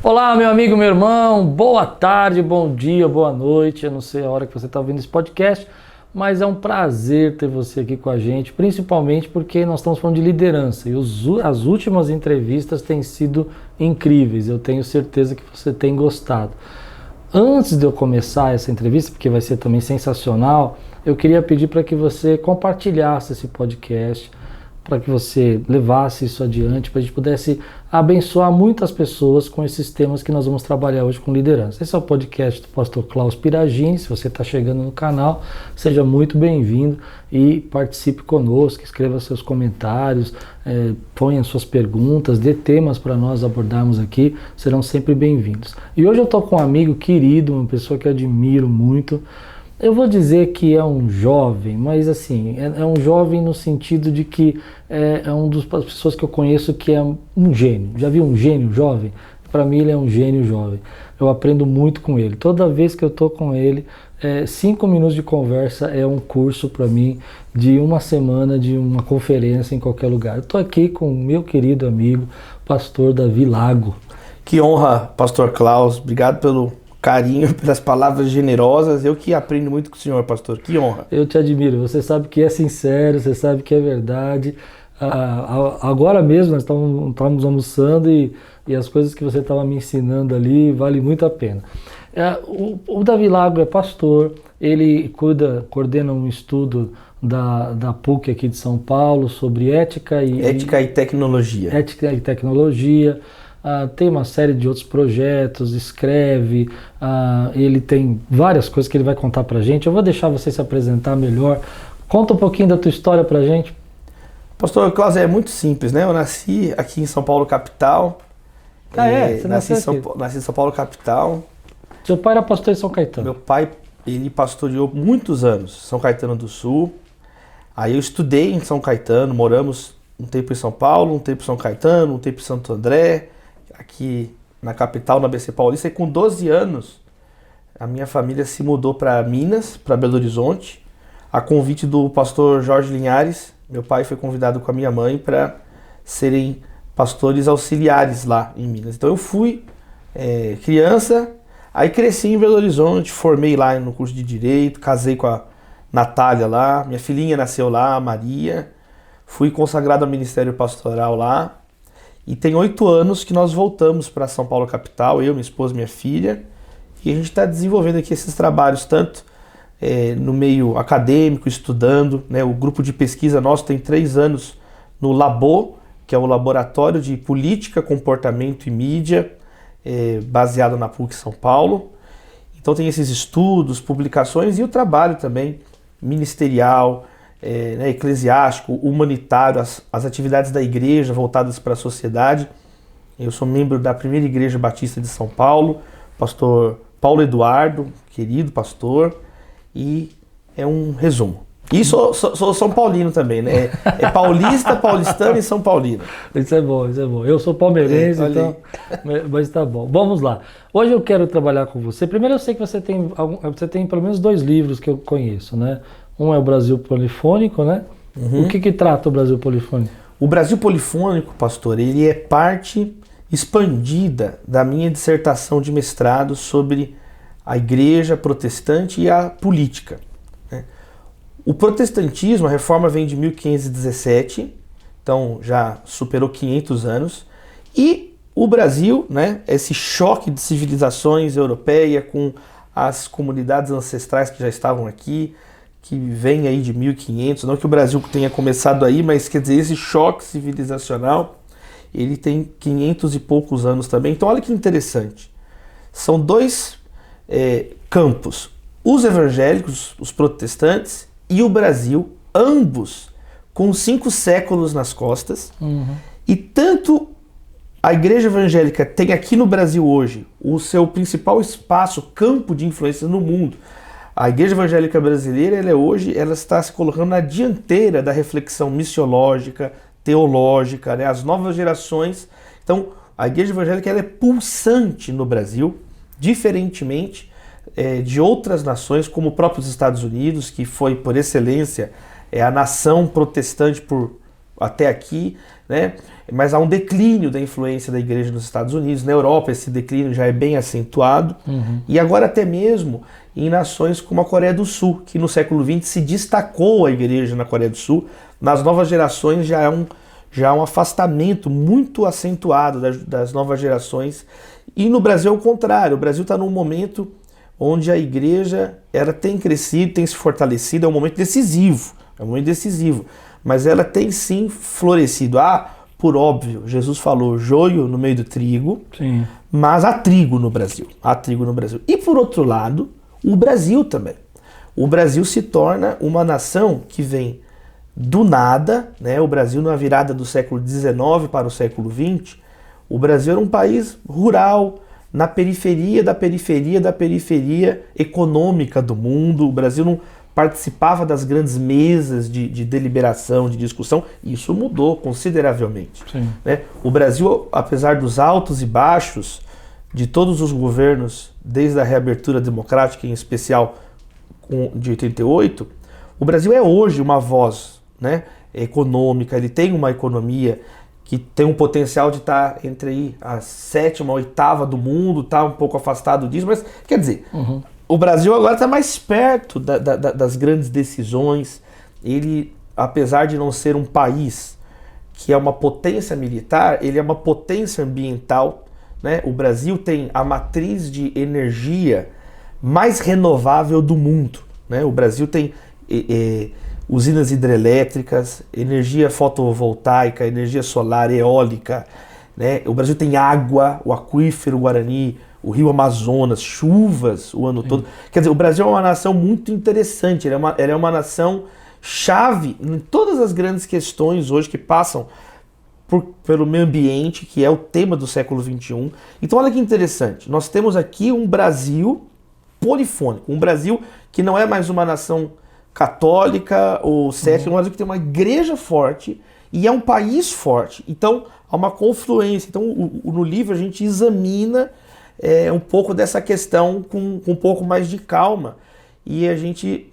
Olá, meu amigo, meu irmão, boa tarde, bom dia, boa noite. Eu não sei a hora que você está ouvindo esse podcast, mas é um prazer ter você aqui com a gente, principalmente porque nós estamos falando de liderança e as últimas entrevistas têm sido incríveis. Eu tenho certeza que você tem gostado. Antes de eu começar essa entrevista, porque vai ser também sensacional, eu queria pedir para que você compartilhasse esse podcast, para que você levasse isso adiante, para a gente pudesse abençoar muitas pessoas com esses temas que nós vamos trabalhar hoje com liderança. Esse é o podcast do pastor Klaus Piragini. Se você está chegando no canal, seja muito bem-vindo e participe conosco, escreva seus comentários, ponha suas perguntas, dê temas para nós abordarmos aqui, serão sempre bem-vindos. E hoje eu estou com um amigo querido, uma pessoa que eu admiro muito. Eu vou dizer que é um jovem, mas assim, é um jovem no sentido de que é uma das pessoas que eu conheço que é um gênio. Já viu um gênio jovem? Para mim ele é um gênio jovem. Eu aprendo muito com ele. Toda vez que eu estou com ele, 5 minutos de conversa é um curso para mim de uma semana, de uma conferência em qualquer lugar. Eu estou aqui com o meu querido amigo, pastor Davi Lago. Que honra, pastor Klaus. Obrigado pelo carinho, pelas palavras generosas. Eu que aprendo muito com o senhor, pastor. Que honra. Eu te admiro. Você sabe que é sincero, você sabe que é verdade. Agora mesmo nós estávamos almoçando e as coisas que você estava me ensinando ali vale muito a pena. O Davi Lago é pastor, ele coordena um estudo da PUC aqui de São Paulo sobre ética e tecnologia. Ética e tecnologia. Tem uma série de outros projetos, escreve, ele tem várias coisas que ele vai contar pra gente. Eu vou deixar você se apresentar melhor. Conta um pouquinho da tua história pra gente. Pastor Klaus, é muito simples, né? Eu nasci aqui em São Paulo, capital. Você nasci em São Paulo, capital. Seu pai era pastor em São Caetano? Meu pai, ele pastoreou muitos anos São Caetano do Sul. Aí eu estudei em São Caetano, moramos um tempo em São Paulo, um tempo em São Caetano, um tempo em Santo André, aqui na capital, na ABC Paulista, e com 12 anos a minha família se mudou para Minas, para Belo Horizonte, a convite do pastor Jorge Linhares. Meu pai foi convidado com a minha mãe para serem pastores auxiliares lá em Minas. Então eu fui criança, aí cresci em Belo Horizonte, formei lá no curso de Direito, casei com a Natália lá, minha filhinha nasceu lá, a Maria, fui consagrado ao ministério pastoral lá. E tem 8 anos que nós voltamos para São Paulo capital, eu, minha esposa, minha filha, e a gente está desenvolvendo aqui esses trabalhos, tanto no meio acadêmico, estudando, né? O grupo de pesquisa nosso tem 3 anos no Labo, que é o Laboratório de Política, Comportamento e Mídia, baseado na PUC São Paulo. Então tem esses estudos, publicações e o trabalho também ministerial, eclesiástico, humanitário, as atividades da igreja voltadas para a sociedade. Eu sou membro da primeira igreja batista de São Paulo, pastor Paulo Eduardo, querido pastor, e é um resumo. E sou São Paulino também, né? É paulista, paulistano e São Paulino. Isso é bom, isso é bom. Eu sou palmeirense, então, mas tá bom. Vamos lá. Hoje eu quero trabalhar com você. Primeiro eu sei que você tem pelo menos 2 livros que eu conheço, né? Um é o Brasil Polifônico, né? Uhum. O que trata o Brasil Polifônico? O Brasil Polifônico, pastor, ele é parte expandida da minha dissertação de mestrado sobre a igreja protestante e a política. Né? O protestantismo, a reforma vem de 1517, então já superou 500 anos, e o Brasil, né, esse choque de civilizações europeia com as comunidades ancestrais que já estavam aqui, que vem aí de 1500, não que o Brasil tenha começado aí, mas quer dizer, esse choque civilizacional, ele tem 500 e poucos anos também. Então olha que interessante, são 2 campos, os evangélicos, os protestantes e o Brasil, ambos com 5 séculos nas costas, e tanto a igreja evangélica tem aqui no Brasil hoje o seu principal espaço, campo de influência no mundo. A igreja evangélica brasileira, ela está se colocando na dianteira da reflexão missiológica, teológica, né? As novas gerações. Então, a igreja evangélica ela é pulsante no Brasil, diferentemente de outras nações, como o próprio Estados Unidos, que foi, por excelência, a nação protestante por até aqui, né? Mas há um declínio da influência da igreja nos Estados Unidos. Na Europa esse declínio já é bem acentuado. E agora até mesmo em nações como a Coreia do Sul, que no século XX se destacou a igreja na Coreia do Sul. Nas novas gerações já há um afastamento muito acentuado das novas gerações. E no Brasil é o contrário. O Brasil está num momento onde a igreja tem crescido, tem se fortalecido. É um momento decisivo. Mas ela tem sim florescido. Por óbvio, Jesus falou joio no meio do trigo, Sim. mas há trigo no Brasil. E por outro lado, o Brasil também. O Brasil se torna uma nação que vem do nada, né? O Brasil na virada do século XIX para o século XX, o Brasil era um país rural, na periferia da periferia econômica do mundo. O Brasil não participava das grandes mesas de deliberação, de discussão. Isso mudou consideravelmente. Né? O Brasil, apesar dos altos e baixos de todos os governos, desde a reabertura democrática, em especial de 88, o Brasil é hoje uma voz, né, econômica. Ele tem uma economia que tem um potencial de estar entre aí a 7ª, 8ª do mundo, está um pouco afastado disso, mas quer dizer... O Brasil agora está mais perto das grandes decisões. Ele, apesar de não ser um país que é uma potência militar, ele é uma potência ambiental, né? O Brasil tem a matriz de energia mais renovável do mundo, né? O Brasil tem usinas hidrelétricas, energia fotovoltaica, energia solar, eólica, né? O Brasil tem água, o aquífero Guarani, o rio Amazonas, chuvas o ano todo. Quer dizer, o Brasil é uma nação muito interessante, ela é uma nação chave em todas as grandes questões hoje que passam pelo meio ambiente, que é o tema do século XXI. Então olha que interessante, nós temos aqui um Brasil polifônico, um Brasil que não é mais uma nação católica ou cética, um Brasil que tem uma igreja forte e é um país forte. Então há uma confluência. Então no livro a gente examina um pouco dessa questão com um pouco mais de calma, e a gente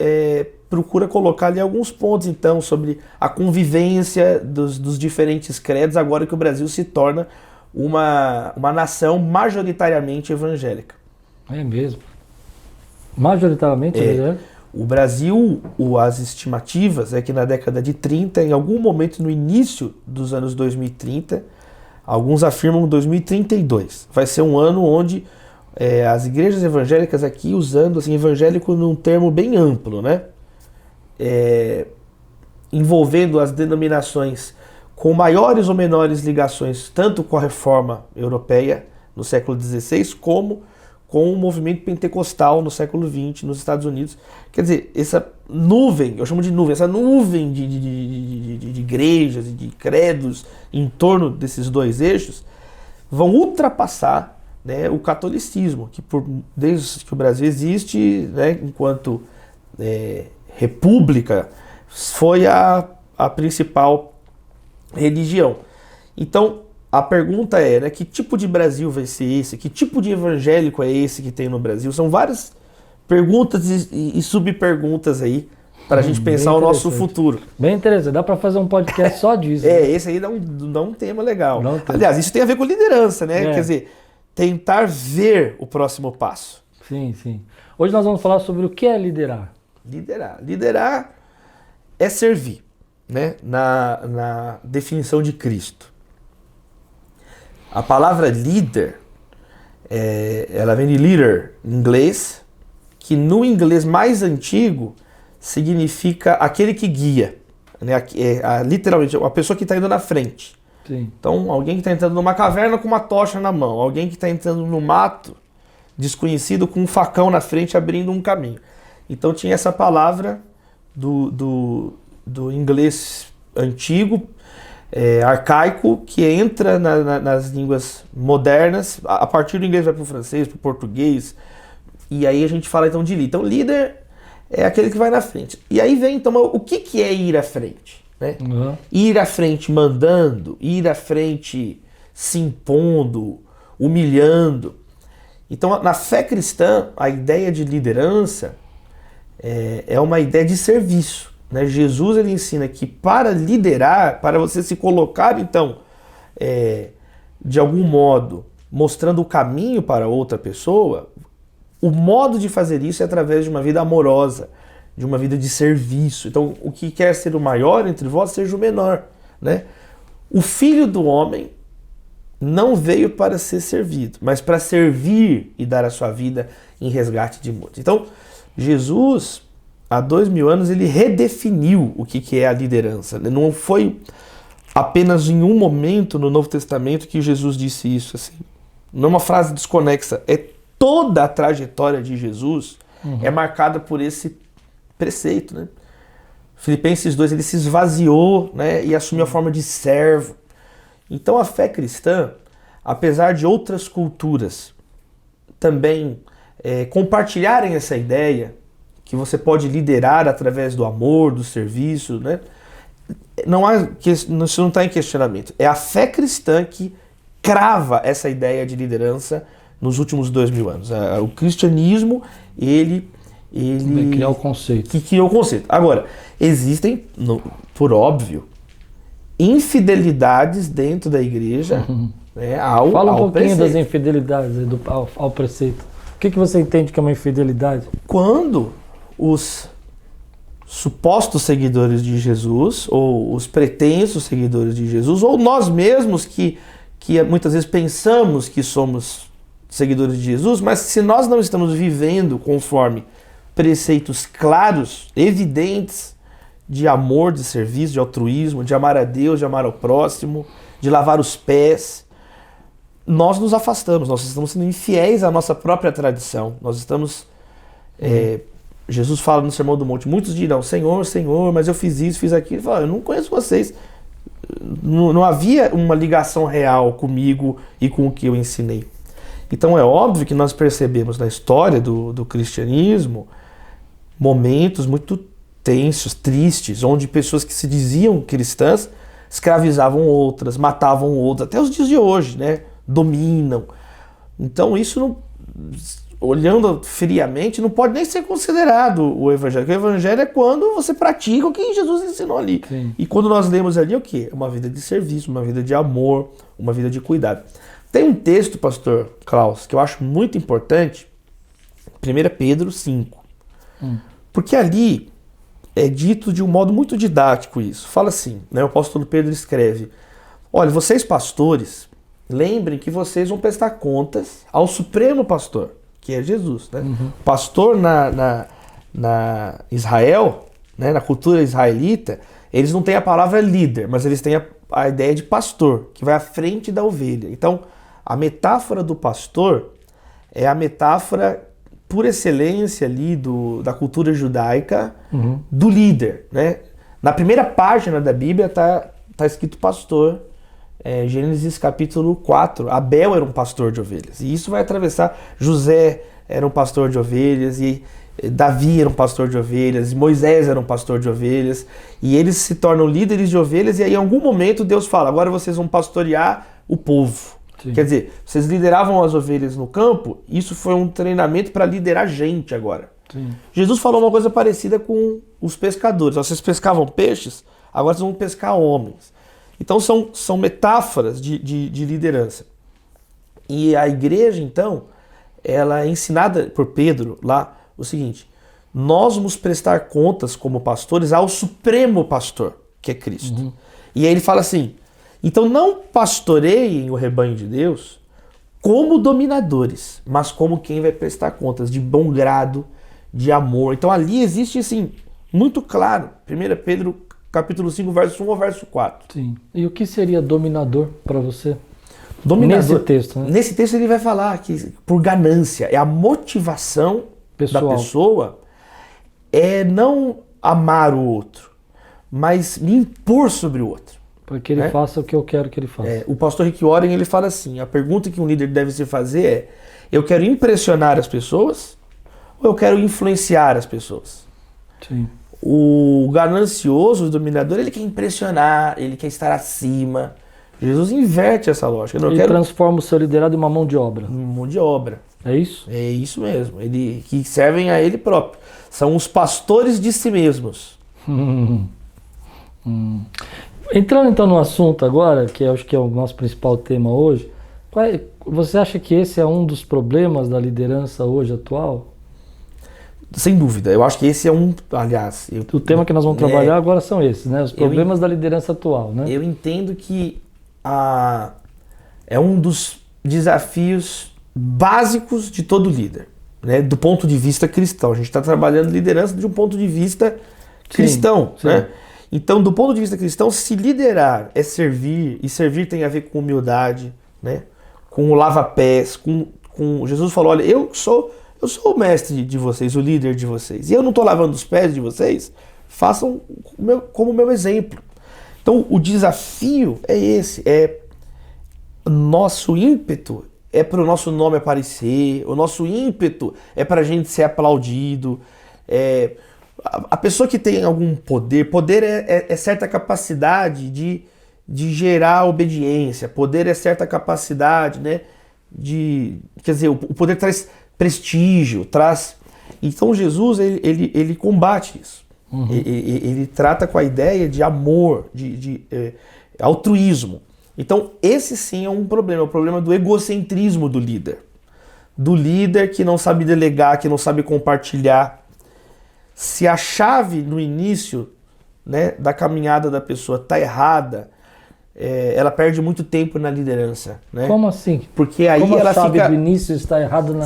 procura colocar ali alguns pontos então sobre a convivência dos diferentes credos, agora que o Brasil se torna uma nação majoritariamente evangélica. É mesmo? Majoritariamente evangélica? O Brasil, as estimativas é que na década de 30, em algum momento no início dos anos 2030, alguns afirmam 2032. Vai ser um ano onde as igrejas evangélicas aqui, usando assim, evangélico num termo bem amplo, né? Envolvendo as denominações com maiores ou menores ligações, tanto com a reforma europeia no século XVI, como com o movimento pentecostal no século XX nos Estados Unidos. Quer dizer, essa nuvem, eu chamo de nuvem, essa nuvem de igrejas e de credos em torno desses dois eixos vão ultrapassar, né, o catolicismo, que desde que o Brasil existe, né, enquanto república, foi a principal religião. Então, a pergunta é, né, que tipo de Brasil vai ser esse? Que tipo de evangélico é esse que tem no Brasil? São várias perguntas e subperguntas aí para a gente pensar o nosso futuro. Bem interessante, dá para fazer um podcast só disso. Esse aí dá um tema legal. Aliás, isso tem a ver com liderança, né? Quer dizer, tentar ver o próximo passo. Sim, sim. Hoje nós vamos falar sobre o que é liderar. Liderar é servir, né? Na definição de Cristo. A palavra líder, ela vem de leader, em inglês, que no inglês mais antigo significa aquele que guia, né? Literalmente, uma pessoa que está indo na frente. Sim. Então, alguém que está entrando numa caverna com uma tocha na mão, alguém que está entrando no mato desconhecido com um facão na frente abrindo um caminho. Então tinha essa palavra do inglês antigo, arcaico, que entra nas línguas modernas, a partir do inglês vai para o francês, para o português, e aí a gente fala então de líder. Então líder é aquele que vai na frente. E aí vem então o que é ir à frente? Né? Uhum. Ir à frente mandando, ir à frente se impondo, humilhando. Então na fé cristã a ideia de liderança é uma ideia de serviço, né? Jesus ele ensina que para liderar, para você se colocar, então, de algum modo, mostrando o caminho para outra pessoa, o modo de fazer isso é através de uma vida amorosa, de uma vida de serviço. Então, o que quer ser o maior entre vós, seja o menor, né? O Filho do Homem não veio para ser servido, mas para servir e dar a sua vida em resgate de muitos. Então, Jesus, há 2000 anos, ele redefiniu o que é a liderança. Não foi apenas em um momento no Novo Testamento que Jesus disse isso. Assim. Não é uma frase desconexa, é toda a trajetória de Jesus é marcada por esse preceito, né? Filipenses 2, ele se esvaziou, né, e assumiu a forma de servo. Então a fé cristã, apesar de outras culturas também compartilharem essa ideia, que você pode liderar através do amor, do serviço, né? Isso não está em questionamento. É a fé cristã que crava essa ideia de liderança nos últimos 2000 anos. O cristianismo, ele criou o conceito. Que criou o conceito. Agora, existem, por óbvio, infidelidades dentro da igreja, né, Fala um pouquinho preceito. das infidelidades ao preceito. O que você entende que é uma infidelidade? Quando os supostos seguidores de Jesus, ou os pretensos seguidores de Jesus, ou nós mesmos que muitas vezes pensamos que somos seguidores de Jesus, mas se nós não estamos vivendo conforme preceitos claros, evidentes, de amor, de serviço, de altruísmo, de amar a Deus, de amar ao próximo, de lavar os pés, nós nos afastamos, nós estamos sendo infiéis à nossa própria tradição. Nós estamos... Jesus fala no Sermão do Monte, muitos dirão, Senhor, Senhor, mas eu fiz isso, fiz aquilo. Ele fala, eu não conheço vocês. Não havia uma ligação real comigo e com o que eu ensinei. Então é óbvio que nós percebemos na história do cristianismo momentos muito tensos, tristes, onde pessoas que se diziam cristãs escravizavam outras, matavam outras, até os dias de hoje, né? Dominam. Então isso, não, olhando friamente, não pode nem ser considerado o evangelho. Porque o evangelho é quando você pratica o que Jesus ensinou ali. Sim. E quando nós lemos ali o quê? Uma vida de serviço, uma vida de amor, uma vida de cuidado. Tem um texto, pastor Klaus, que eu acho muito importante, 1 Pedro 5. Porque ali é dito de um modo muito didático isso. Fala assim, né? O apóstolo Pedro escreve, olha, vocês pastores, lembrem que vocês vão prestar contas ao Supremo Pastor, que é Jesus, né? Pastor na Israel, né? Na cultura israelita, eles não têm a palavra líder, mas eles têm a ideia de pastor, que vai à frente da ovelha. Então, a metáfora do pastor é a metáfora por excelência ali da cultura judaica do líder, né? Na primeira página da Bíblia tá escrito pastor, Gênesis capítulo 4. Abel era um pastor de ovelhas, e isso vai atravessar. José era um pastor de ovelhas, e Davi era um pastor de ovelhas, e Moisés era um pastor de ovelhas, e eles se tornam líderes de ovelhas, e aí em algum momento Deus fala, agora vocês vão pastorear o povo. Sim. Quer dizer, vocês lideravam as ovelhas no campo, isso foi um treinamento para liderar gente agora. Sim. Jesus falou uma coisa parecida com os pescadores. Vocês pescavam peixes, agora vocês vão pescar homens. Então são metáforas de liderança. E a igreja, então, ela é ensinada por Pedro lá o seguinte, nós vamos prestar contas como pastores ao Supremo Pastor, que é Cristo. E aí ele fala assim, então não pastoreiem o rebanho de Deus como dominadores, mas como quem vai prestar contas de bom grado, de amor. Então ali existe assim, muito claro, 1 Pedro capítulo 5, verso 1 ao verso 4. Sim. E o que seria dominador para você? Dominador, nesse texto, né? Nesse texto ele vai falar que por ganância, é a motivação pessoal da pessoa é não amar o outro, mas me impor sobre o outro. Para que ele faça o que eu quero que ele faça. O pastor Rick Warren, ele fala assim, a pergunta que um líder deve se fazer é, eu quero impressionar as pessoas ou eu quero influenciar as pessoas? Sim. O ganancioso, o dominador, ele quer impressionar, ele quer estar acima. Jesus inverte essa lógica. Ele transforma o seu liderado em uma mão de obra. Mão de obra. É isso? É isso mesmo. Que servem a ele próprio. São os pastores de si mesmos. Hum, hum. Entrando então no assunto agora, que eu acho que é o nosso principal tema hoje, você acha que esse é um dos problemas da liderança hoje atual? Sem dúvida, eu acho que esse é um, aliás... O tema que nós vamos trabalhar agora são esses, né? Os problemas da liderança atual, né? Eu entendo que é um dos desafios básicos de todo líder, né? Do ponto de vista cristão. A gente está trabalhando liderança de um ponto de vista cristão, sim. Né? Então, do ponto de vista cristão, se liderar é servir, e servir tem a ver com humildade, né? Com o lava-pés, com Jesus falou, olha, eu sou o mestre de vocês, o líder de vocês. E eu não estou lavando os pés de vocês, façam como meu exemplo. Então, o desafio é esse, nosso ímpeto é para o nosso nome aparecer, o nosso ímpeto é para a gente ser aplaudido. A pessoa que tem algum poder é certa capacidade de gerar obediência, poder é certa capacidade, né, quer dizer, o poder traz prestígio, traz... Então Jesus, ele combate isso. Uhum. Ele trata com a ideia de amor, de altruísmo. Então esse sim é um problema, é o problema do egocentrismo do líder. Do líder que não sabe delegar, que não sabe compartilhar. Se a chave no início, né, da caminhada da pessoa está errada, ela perde muito tempo na liderança, né? Como assim? Porque aí como ela sabe fica... do início está errado na...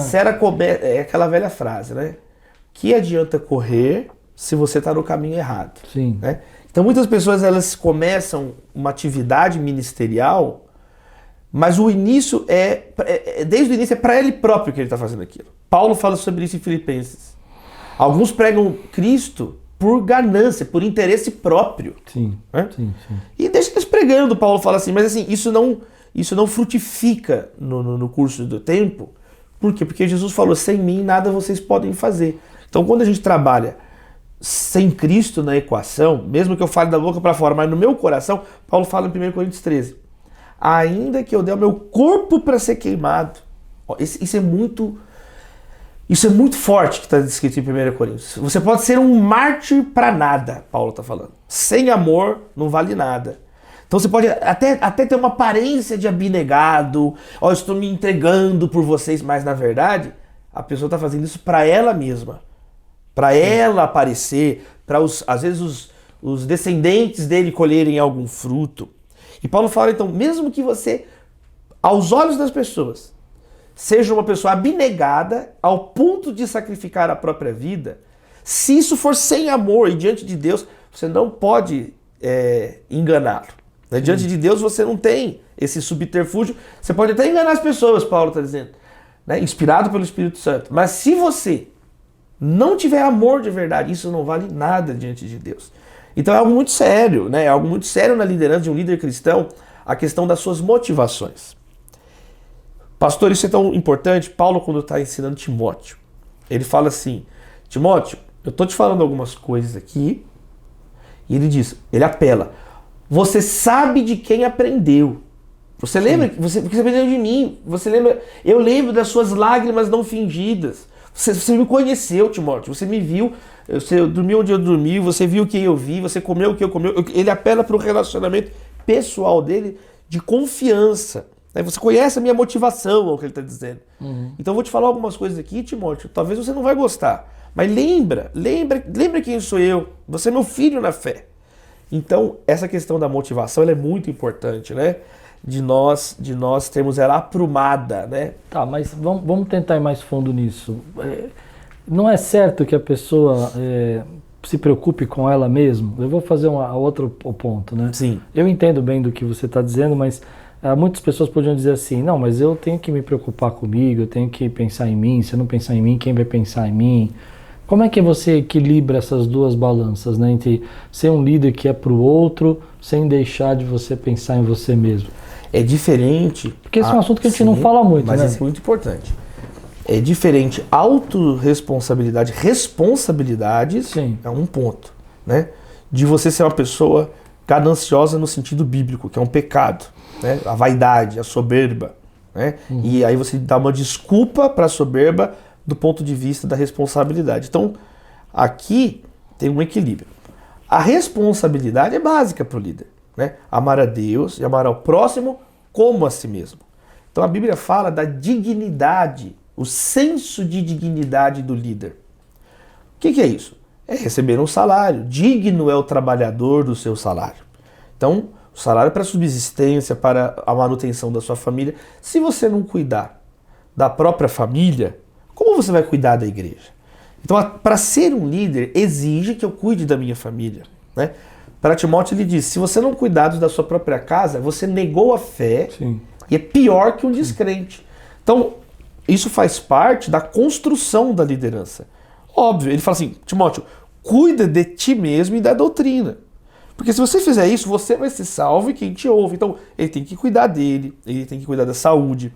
É aquela velha frase, né? Que adianta correr se você está no caminho errado? Sim. Né? Então muitas pessoas elas começam uma atividade ministerial, mas o início desde o início é para ele próprio que ele está fazendo aquilo. Paulo fala sobre isso em Filipenses. Alguns pregam Cristo por ganância, por interesse próprio. Sim, né? sim. E deixa eles pregando, Paulo fala assim, mas assim, isso não frutifica no curso do tempo. Por quê? Porque Jesus falou, sem mim nada vocês podem fazer. Então quando a gente trabalha sem Cristo na equação, mesmo que eu fale da boca para fora, mas no meu coração, Paulo fala em 1 Coríntios 13, ainda que eu dê o meu corpo para ser queimado. Isso é muito forte que está descrito em 1 Coríntios. Você pode ser um mártir para nada, Paulo está falando. Sem amor não vale nada. Então você pode até ter uma aparência de abnegado, eu estou me entregando por vocês, mas na verdade a pessoa está fazendo isso para ela mesma. Para ela aparecer, para às vezes os descendentes dele colherem algum fruto. E Paulo fala então, mesmo que você, aos olhos das pessoas, seja uma pessoa abnegada ao ponto de sacrificar a própria vida, se isso for sem amor e diante de Deus, você não pode enganá-lo. Né? Diante de Deus você não tem esse subterfúgio. Você pode até enganar as pessoas, Paulo está dizendo, né? Inspirado pelo Espírito Santo. Mas se você não tiver amor de verdade, isso não vale nada diante de Deus. Então é algo muito sério, né? É algo muito sério na liderança de um líder cristão, a questão das suas motivações. Pastor, isso é tão importante. Paulo, quando está ensinando Timóteo, ele fala assim, Timóteo, eu estou te falando algumas coisas aqui, e ele apela, você sabe de quem aprendeu. Você lembra? Porque você aprendeu de mim. Você lembra? Eu lembro das suas lágrimas não fingidas. Você me conheceu, Timóteo. Você me viu. Você dormiu onde eu dormi. Você viu o que eu vi. Você comeu o que eu comi. Ele apela para o relacionamento pessoal dele de confiança. Você conhece a minha motivação, é o que ele está dizendo. Uhum. Então eu vou te falar algumas coisas aqui, Timóteo. Talvez você não vai gostar. Mas lembra quem sou eu. Você é meu filho na fé. Então, essa questão da motivação ela é muito importante, né? De nós termos ela aprumada, né? Tá, mas vamos tentar ir mais fundo nisso. Não é certo que a pessoa se preocupe com ela mesma? Eu vou fazer outro ponto, né? Sim. Eu entendo bem do que você está dizendo, mas muitas pessoas podiam dizer assim, não, mas eu tenho que me preocupar comigo, eu tenho que pensar em mim, se eu não pensar em mim, quem vai pensar em mim? Como é que você equilibra essas duas balanças, né? Entre ser um líder que é para o outro, sem deixar de você pensar em você mesmo? É diferente... Porque esse é um assunto que a gente não fala muito, mas né? Mas é muito importante. É diferente autorresponsabilidade, responsabilidades, sim, é um ponto, né? De você ser uma pessoa gananciosa no sentido bíblico, que é um pecado, né? A vaidade, a soberba, né? Uhum. E aí você dá uma desculpa para a soberba do ponto de vista da responsabilidade. Então, aqui tem um equilíbrio. a responsabilidade é básica para o líder, né? Amar a Deus e amar ao próximo como a si mesmo. Então a Bíblia fala da dignidade, o senso de dignidade do líder. O que é isso? É receber um salário. Digno é o trabalhador do seu salário. Então, o salário é para a subsistência, para a manutenção da sua família. Se você não cuidar da própria família, como você vai cuidar da igreja? Então, para ser um líder, exige que eu cuide da minha família, né? Para Timóteo ele diz, se você não cuidar da sua própria casa, você negou a fé. Sim. E é pior que um descrente. Então, isso faz parte da construção da liderança. Óbvio, ele fala assim, Timóteo, cuida de ti mesmo e da doutrina. Porque se você fizer isso, você vai ser salvo e quem te ouve. Então, ele tem que cuidar dele, ele tem que cuidar da saúde,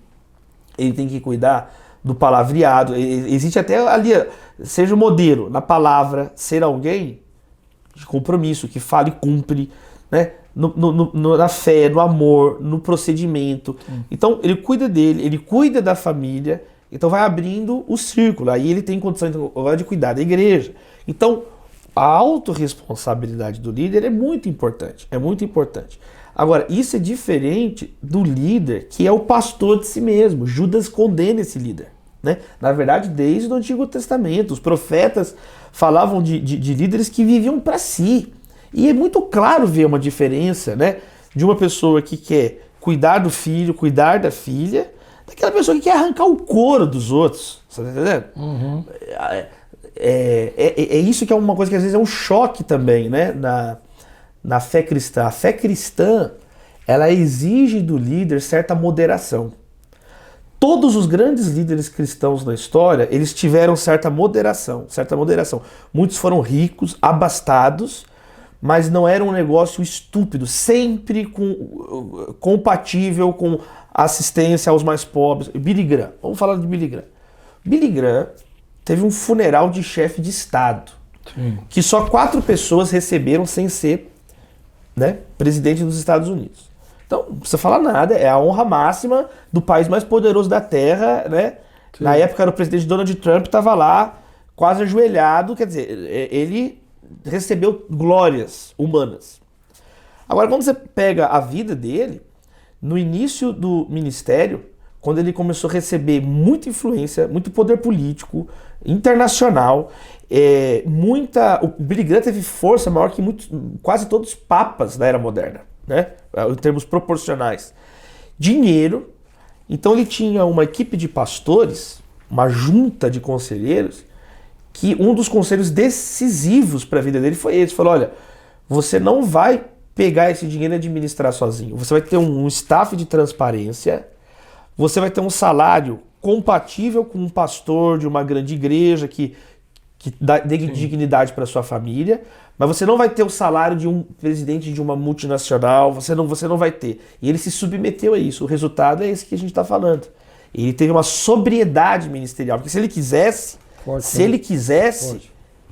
ele tem que cuidar do palavreado. Existe até ali, seja o modelo, na palavra, ser alguém de compromisso, que fala e cumpre, né? Na fé, no amor, no procedimento. Então, ele cuida dele, ele cuida da família, então vai abrindo o círculo. Aí ele tem condição agora de cuidar da igreja. Então, a autorresponsabilidade do líder é muito importante, é muito importante. Agora, isso é diferente do líder que é o pastor de si mesmo. Judas condena esse líder, né? Na verdade, desde o Antigo Testamento, os profetas falavam de líderes que viviam para si. E é muito claro ver uma diferença, né, de uma pessoa que quer cuidar do filho, cuidar da filha, daquela pessoa que quer arrancar o couro dos outros. Você tá entendendo? Uhum. É isso que é uma coisa que às vezes é um choque também, né, na fé cristã. A fé cristã, ela exige do líder certa moderação. Todos os grandes líderes cristãos na história, eles tiveram certa moderação. Muitos foram ricos, abastados, mas não era um negócio estúpido, sempre compatível com assistência aos mais pobres. Billy Graham, vamos falar de Billy Graham. Billy Graham teve um funeral de chefe de Estado, sim, que só 4 pessoas receberam sem ser, né, presidente dos Estados Unidos. Então, não precisa falar nada, é a honra máxima do país mais poderoso da Terra, né? Sim. Na época era o presidente Donald Trump, estava lá quase ajoelhado, quer dizer, ele recebeu glórias humanas. Agora, quando você pega a vida dele, no início do ministério, quando ele começou a receber muita influência, muito poder político, internacional, o Billy Graham teve força maior que quase todos os papas da era moderna, né? Em termos proporcionais. Dinheiro, então ele tinha uma equipe de pastores, uma junta de conselheiros, que um dos conselhos decisivos para a vida dele foi esse. Falou, olha, você não vai pegar esse dinheiro e administrar sozinho. Você vai ter um staff de transparência, você vai ter um salário compatível com um pastor de uma grande igreja que dê dignidade para sua família, mas você não vai ter o salário de um presidente de uma multinacional, você não vai ter. E ele se submeteu a isso. O resultado é esse que a gente está falando. Ele teve uma sobriedade ministerial, porque se ele quisesse,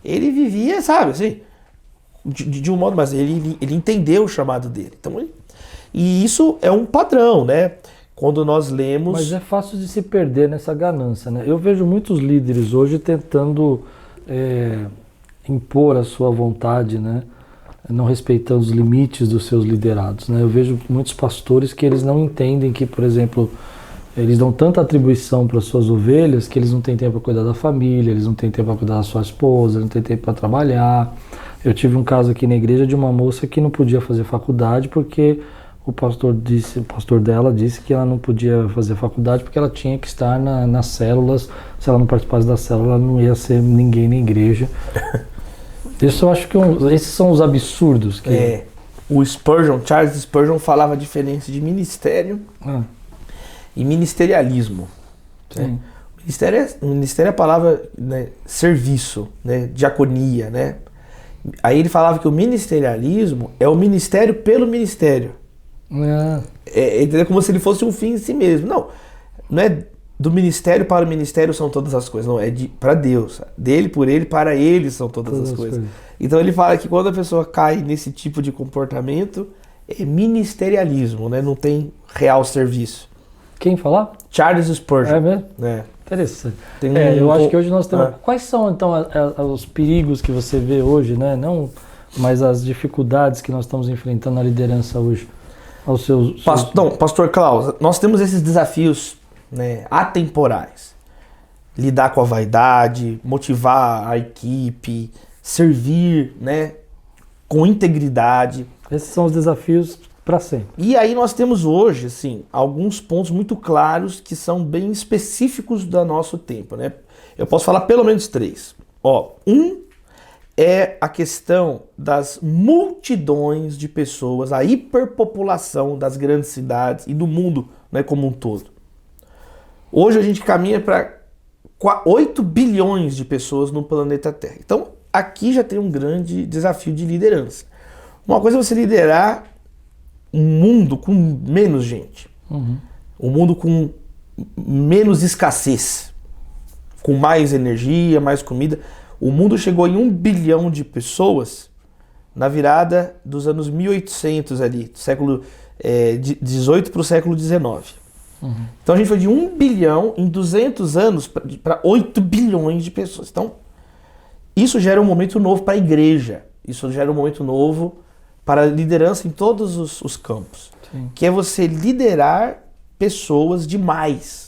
ele vivia, sabe, assim, de um modo, mas ele entendeu o chamado dele. Então, e isso é um padrão, né? Quando nós lemos... Mas é fácil de se perder nessa ganância, né? Eu vejo muitos líderes hoje tentando impor a sua vontade, né? Não respeitando os limites dos seus liderados, né? Eu vejo muitos pastores que eles não entendem que, por exemplo, eles dão tanta atribuição para suas ovelhas que eles não têm tempo para cuidar da família, eles não têm tempo para cuidar da sua esposa, não têm tempo para trabalhar. Eu tive um caso aqui na igreja de uma moça que não podia fazer faculdade porque o pastor dela disse que ela não podia fazer faculdade porque ela tinha que estar nas células. Se ela não participasse da célula, ela não ia ser ninguém na igreja. Isso eu acho que esses são os absurdos. O Charles Spurgeon falava a diferença de ministério e ministerialismo. Né? Ministério é a palavra, né, serviço, né, diaconia. Né? Aí ele falava que o ministerialismo é o ministério pelo ministério. Entendeu? Como se ele fosse um fim em si mesmo. Não é do ministério para o ministério são todas as coisas. Não, é para Deus. Dele, por ele, para ele são todas as coisas. Então ele fala que quando a pessoa cai nesse tipo de comportamento, é ministerialismo, né? Não tem real serviço. Quem falar? Charles Spurgeon. É mesmo? Interessante. Eu acho que hoje nós temos... Quais são, então, os perigos que você vê hoje, né? Não mas as dificuldades que nós estamos enfrentando na liderança hoje, aos seus... Pastor Klaus, nós temos esses desafios, né, atemporais. Lidar com a vaidade, motivar a equipe, servir, né, com integridade. Esses são os desafios para sempre. E aí nós temos hoje, assim, alguns pontos muito claros que são bem específicos do nosso tempo, né? Eu posso falar pelo menos 3. Um é a questão das multidões de pessoas, a hiperpopulação das grandes cidades e do mundo, né, como um todo. Hoje a gente caminha para 8 bilhões de pessoas no planeta Terra. Então, aqui já tem um grande desafio de liderança. Uma coisa é você liderar um mundo com menos gente. Um mundo com menos escassez. Com mais energia, mais comida. O mundo chegou em 1 bilhão de pessoas na virada dos anos 1800 ali, do século XVIII para o século XIX. Então a gente foi de 1 bilhão em 200 anos para 8 bilhões de pessoas. Então, isso gera um momento novo para a igreja. Isso gera um momento novo para a liderança em todos os campos. Sim. Que é você liderar pessoas demais.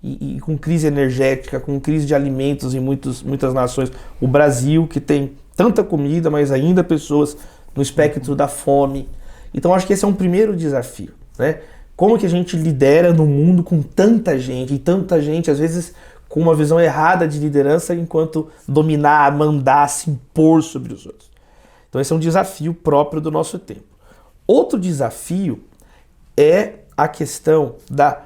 E com crise energética, com crise de alimentos em muitas nações. O Brasil, que tem tanta comida, mas ainda pessoas no espectro da fome. Então, acho que esse é um primeiro desafio, né? Como que a gente lidera no mundo com tanta gente, e tanta gente, às vezes, com uma visão errada de liderança, enquanto dominar, mandar, se impor sobre os outros. Então esse é um desafio próprio do nosso tempo. Outro desafio é a questão da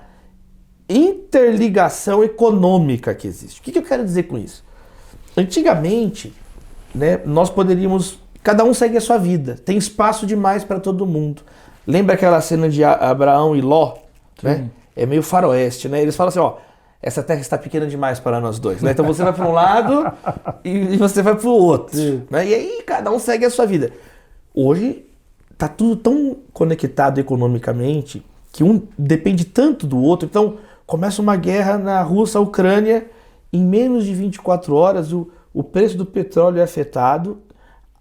interligação econômica que existe. O que eu quero dizer com isso? Antigamente, né, nós poderíamos... Cada um segue a sua vida. Tem espaço demais para todo mundo. Lembra aquela cena de Abraão e Ló? Né? É meio faroeste, né? Eles falam assim, ó, essa terra está pequena demais para nós dois, né? Então você vai para um lado e você vai para o outro, né? E aí cada um segue a sua vida. Hoje tá tudo tão conectado economicamente que um depende tanto do outro. Então começa uma guerra na Rússia-Ucrânia, em menos de 24 horas o preço do petróleo é afetado,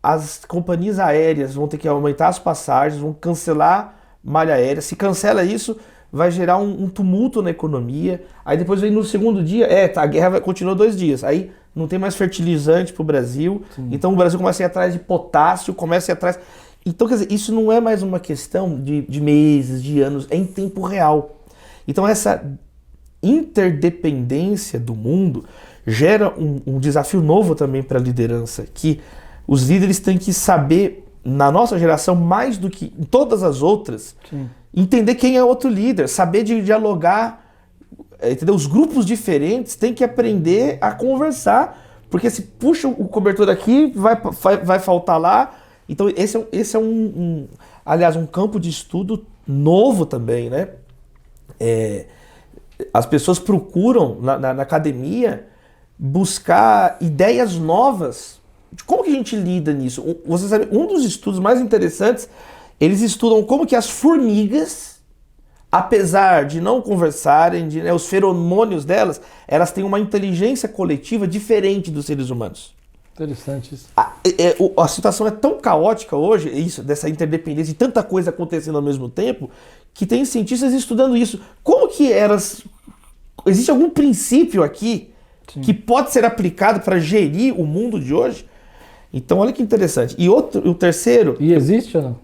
as companhias aéreas vão ter que aumentar as passagens, vão cancelar malha aérea. Se cancela isso, vai gerar um tumulto na economia. Aí depois vem no segundo dia, a guerra continuou 2 dias. Aí não tem mais fertilizante para o Brasil. Sim. Então o Brasil começa a ir atrás de potássio, começa a ir atrás... Então, quer dizer, isso não é mais uma questão de meses, de anos, é em tempo real. Então essa interdependência do mundo gera um desafio novo também para a liderança, que os líderes têm que saber, na nossa geração, mais do que em todas as outras, sim, entender quem é outro líder, saber dialogar, entendeu? Os grupos diferentes têm que aprender a conversar, porque se puxa o cobertor aqui, vai faltar lá. Então esse é aliás, um campo de estudo novo também, né? As pessoas procuram na academia buscar ideias novas de como que a gente lida nisso. Você sabe, um dos estudos mais interessantes, eles estudam como que as formigas, apesar de não conversarem, os feromônios delas, elas têm uma inteligência coletiva diferente dos seres humanos. Interessante isso. A situação é tão caótica hoje, dessa interdependência e tanta coisa acontecendo ao mesmo tempo, que tem cientistas estudando isso. Como que elas... Existe algum princípio aqui, sim, que pode ser aplicado para gerir o mundo de hoje? Então, olha que interessante. E o terceiro... E existe ou não?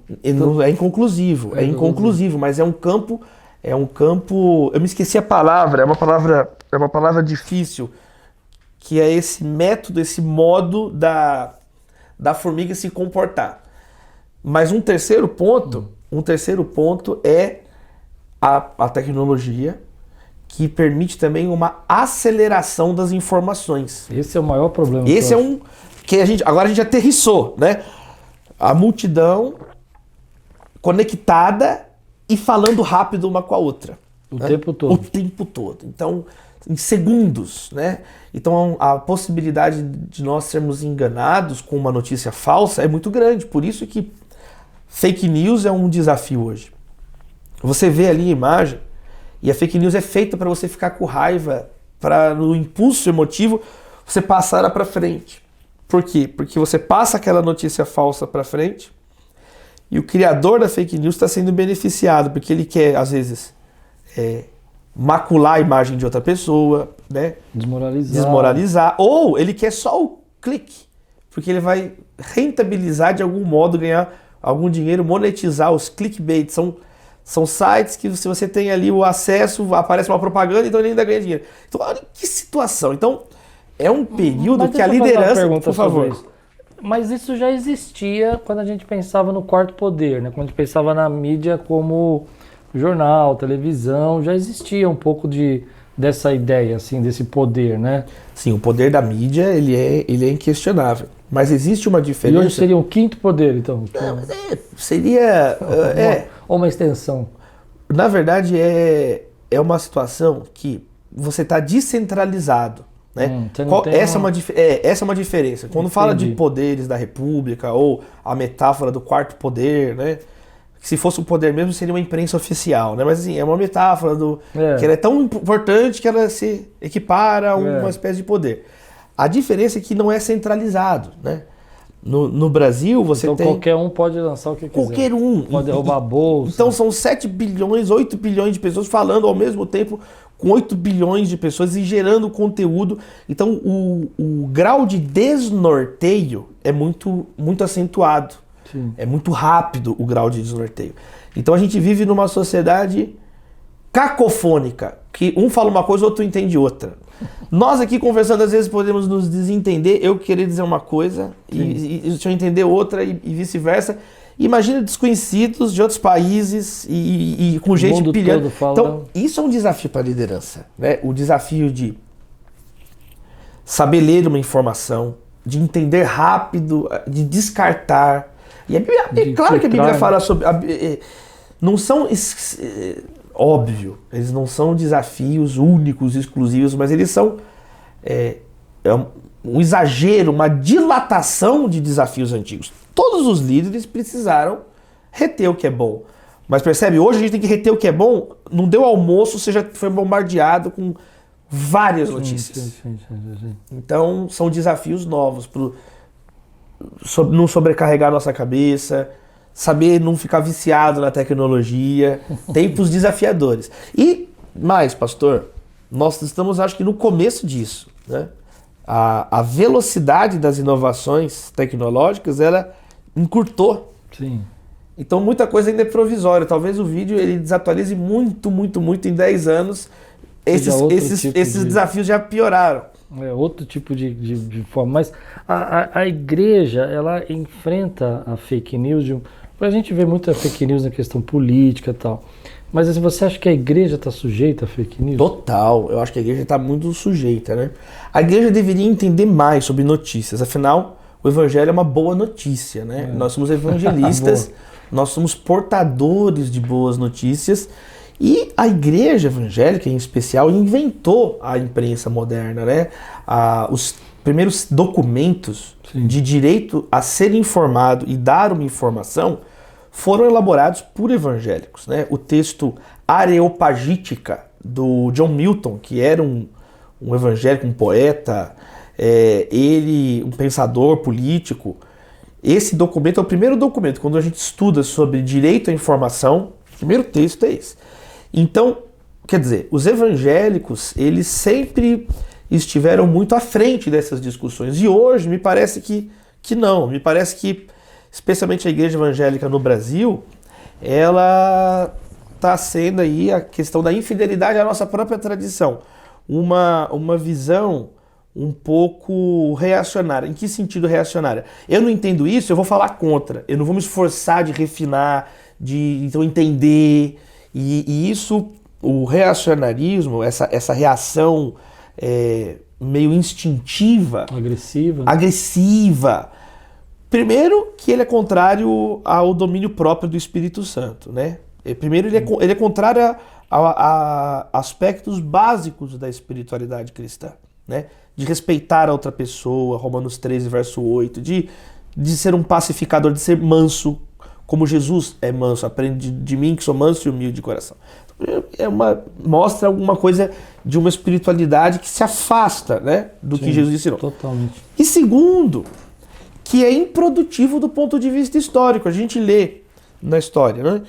É inconclusivo. É inconclusivo, mas é um campo... Eu me esqueci a palavra. É uma palavra difícil, que é esse método, esse modo da formiga se comportar. Mas um terceiro ponto é a tecnologia, que permite também uma aceleração das informações. Esse é o maior problema. Esse é que agora a gente aterrissou, né? A multidão conectada e falando rápido uma com a outra. O tempo todo. O tempo todo. Então, em segundos, né? Então, a possibilidade de nós sermos enganados com uma notícia falsa é muito grande. Por isso que fake news é um desafio hoje. Você vê ali a imagem e a fake news é feita para você ficar com raiva, para no impulso emotivo você passar ela para frente. Por quê? Porque você passa aquela notícia falsa para frente e o criador da fake news está sendo beneficiado, porque ele quer, às vezes, macular a imagem de outra pessoa, né? Desmoralizar, ou ele quer só o clique, porque ele vai rentabilizar de algum modo, ganhar algum dinheiro, monetizar os clickbait. São sites que se você tem ali o acesso, aparece uma propaganda, então ele ainda ganha dinheiro. Então, olha que situação. Então, é um período que a liderança... Por favor. Mas isso já existia quando a gente pensava no quarto poder, né? Quando a gente pensava na mídia como jornal, televisão, já existia um pouco dessa ideia, assim, desse poder, né? Sim, o poder da mídia, ele é inquestionável. Mas existe uma diferença... E hoje seria um quinto poder, então? Não, seria... Ou uma extensão. Na verdade, é uma situação que você está descentralizado. Né? Essa é uma diferença. Quando fala de poderes da República ou a metáfora do quarto poder, né? Se fosse um poder mesmo, seria uma imprensa oficial, né? Mas assim, é uma metáfora que ela é tão importante que ela se equipara a uma espécie de poder. A diferença é que não é centralizado, né? No Brasil, você então, tem... qualquer um pode lançar o que quiser. Qualquer um. Pode derrubar a bolsa. Então são 7 bilhões, 8 bilhões de pessoas falando ao mesmo tempo com 8 bilhões de pessoas e gerando conteúdo. Então o grau de desnorteio é muito, muito acentuado. Sim. É muito rápido o grau de desnorteio. Então a gente vive numa sociedade cacofônica, que um fala uma coisa, o outro entende outra. Nós aqui conversando às vezes podemos nos desentender, eu querer dizer uma coisa e o senhor entender outra e vice-versa. Imagina desconhecidos de outros países e com gente pilhando. Então isso é um desafio para a liderança, né? O desafio de saber ler uma informação, de entender rápido, de descartar. E a Bíblia, claro que a Bíblia fala sobre... não são... Óbvio, eles não são desafios únicos, exclusivos, mas eles são um exagero, uma dilatação de desafios antigos. Todos os líderes precisaram reter o que é bom. Mas percebe, hoje a gente tem que reter o que é bom, não deu almoço, você já foi bombardeado com várias notícias. Sim. Então são desafios novos, não sobrecarregar nossa cabeça, saber não ficar viciado na tecnologia, tempos desafiadores. E mais, pastor, nós estamos, acho que, no começo disso, né? A velocidade das inovações tecnológicas, ela encurtou. Sim. Então muita coisa ainda é provisória. Talvez o vídeo ele desatualize muito em 10 anos. Esses desafios já pioraram. É outro tipo de forma. Mas a igreja, ela enfrenta a fake news. A gente vê muita fake news na questão política e tal. Mas assim, você acha que a igreja está sujeita a fake news? Total. Eu acho que a igreja está muito sujeita, né? A igreja deveria entender mais sobre notícias. Afinal, o evangelho é uma boa notícia, né? Nós somos evangelistas, nós somos portadores de boas notícias. E a igreja evangélica, em especial, inventou a imprensa moderna, né? Os primeiros documentos de direito a ser informado e dar uma informação foram elaborados por evangélicos, né? O texto Areopagítica, do John Milton, que era um evangélico, um poeta, ele um pensador político. Esse documento é o primeiro documento, quando a gente estuda sobre direito à informação, o primeiro texto é esse. Então, quer dizer, os evangélicos, eles sempre estiveram muito à frente dessas discussões. E hoje, me parece que não. Me parece que, especialmente a igreja evangélica no Brasil, ela está sendo aí a questão da infidelidade à nossa própria tradição. Uma visão um pouco reacionária. Em que sentido reacionária? Eu não entendo isso, eu vou falar contra. Eu não vou me esforçar de refinar, de então entender... E isso, o reacionarismo, essa reação meio instintiva, agressiva, primeiro que ele é contrário ao domínio próprio do Espírito Santo, né? Primeiro ele é contrário a aspectos básicos da espiritualidade cristã, né? De respeitar a outra pessoa, Romanos 13, verso 8, de ser um pacificador, de ser manso, como Jesus é manso, aprende de mim que sou manso e humilde de coração. mostra alguma coisa de uma espiritualidade que se afasta, né, do que Jesus ensinou. Totalmente. E segundo, que é improdutivo do ponto de vista histórico. A gente lê na história, né,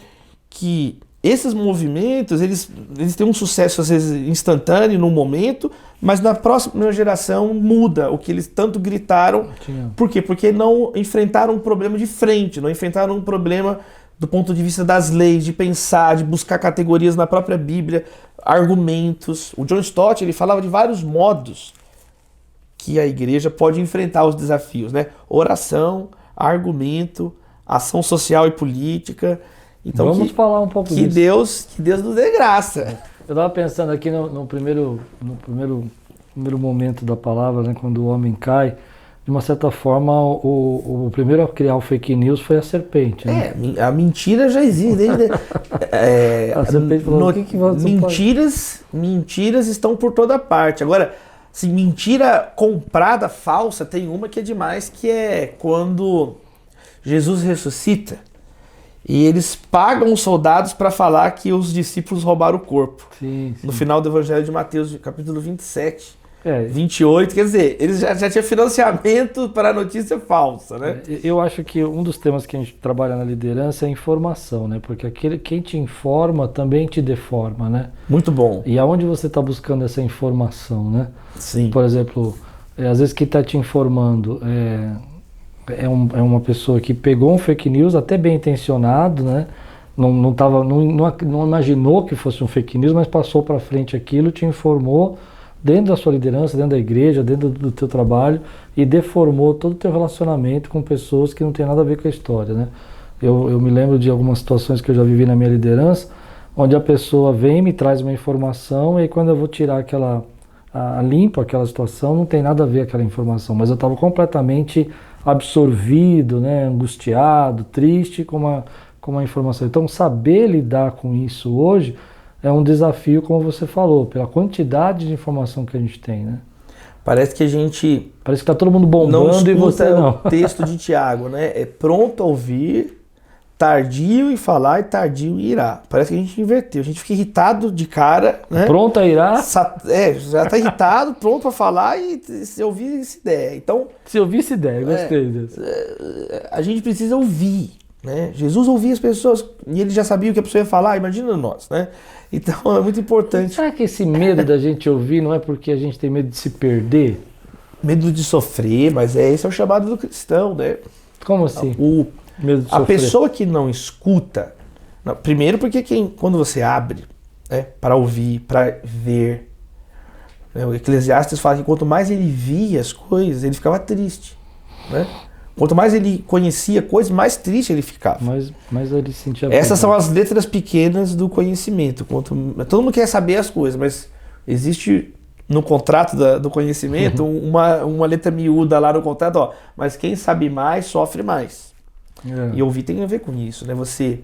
que esses movimentos, eles têm um sucesso às vezes instantâneo no momento, mas na próxima geração muda o que eles tanto gritaram. Por quê? Porque não enfrentaram um problema de frente, não enfrentaram um problema do ponto de vista das leis, de pensar, de buscar categorias na própria Bíblia, argumentos. O John Stott, ele falava de vários modos que a igreja pode enfrentar os desafios, né? Oração, argumento, ação social e política. Então, vamos falar um pouco disso. Que Deus nos dê graça. Eu estava pensando aqui no primeiro momento da palavra, né, quando o homem cai, de uma certa forma, o primeiro a criar o fake news foi a serpente. Né? A mentira já existe. Desde, a serpente falou, que mentiras estão por toda parte. Agora, assim, mentira comprada, falsa, tem uma que é demais, que é quando Jesus ressuscita. E eles pagam os soldados para falar que os discípulos roubaram o corpo. Sim. No final do Evangelho de Mateus, capítulo 27, 28. Quer dizer, eles já tinham financiamento para a notícia falsa, né? Eu acho que um dos temas que a gente trabalha na liderança é a informação, né? Porque quem te informa também te deforma, né? Muito bom. E aonde você está buscando essa informação, né? Sim. Por exemplo, às vezes quem está te informando é uma pessoa que pegou um fake news, até bem intencionado, né? Não imaginou que fosse um fake news, mas passou para frente aquilo, te informou dentro da sua liderança, dentro da igreja, dentro do teu trabalho, e deformou todo o teu relacionamento com pessoas que não tem nada a ver com a história, né? Eu me lembro de algumas situações que eu já vivi na minha liderança, onde a pessoa vem e me traz uma informação, e aí quando eu vou tirar limpo aquela situação, não tem nada a ver aquela informação, mas eu estava completamente absorvido, né, angustiado, triste com uma informação. Então, saber lidar com isso hoje é um desafio, como você falou, pela quantidade de informação que a gente tem, né? Parece que está todo mundo bombando e você não. O texto de Tiago, né? É pronto a ouvir, tardio em falar e tardio em irar. Parece que a gente inverteu. A gente fica irritado de cara, né? Pronto a irar? Já está irritado, pronto para falar e se ouvir se der. Então, se ouvir se der, eu gostei disso. A gente precisa ouvir, né? Jesus ouvia as pessoas e ele já sabia o que a pessoa ia falar, imagina nós, né? Então é muito importante. Será que esse medo da gente ouvir não é porque a gente tem medo de se perder? Medo de sofrer, mas esse é o chamado do cristão, né? Como assim? A pessoa que não escuta, primeiro porque quando você abre, né, para ouvir, para ver, né, o Eclesiastes fala que quanto mais ele via as coisas, ele ficava triste, né? Quanto mais ele conhecia coisas, mais triste ele ficava. Mas ele sentia... Essas são as letras pequenas do conhecimento. Todo mundo quer saber as coisas, mas existe no contrato do conhecimento uma letra miúda lá no contrato, ó, mas quem sabe mais sofre mais. E ouvir tem a ver com isso, né? Você,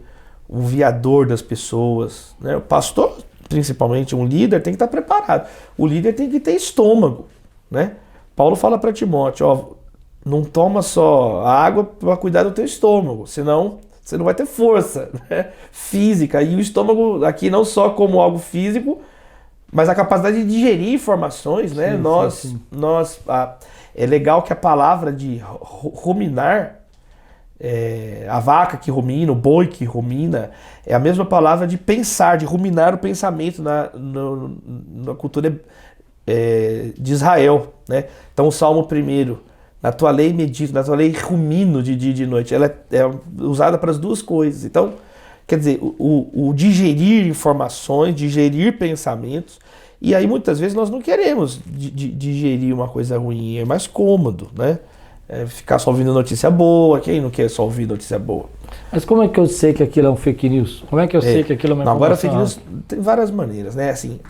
o viador das pessoas, né? O pastor, principalmente um líder, tem que estar preparado. O líder tem que ter estômago, né? Paulo fala para Timóteo, ó, não toma só a água para cuidar do teu estômago, senão você não vai ter força, né, física. E o estômago aqui não só como algo físico, mas a capacidade de digerir informações, né? Sim, é legal que a palavra de ruminar, a vaca que rumina, o boi que rumina, é a mesma palavra de pensar, de ruminar o pensamento na cultura de Israel, né? Então o Salmo 1, na tua lei medito, na tua lei rumino de dia e de noite, ela é usada para as duas coisas. Então, quer dizer, o digerir informações, digerir pensamentos, e aí muitas vezes nós não queremos digerir uma coisa ruim, é mais cômodo, né? Ficar só ouvindo notícia boa, quem não quer só ouvir notícia boa? Mas como é que eu sei que aquilo é um fake news? Como é que eu sei que aquilo é uma informação? Agora fake news tem várias maneiras, né? Assim,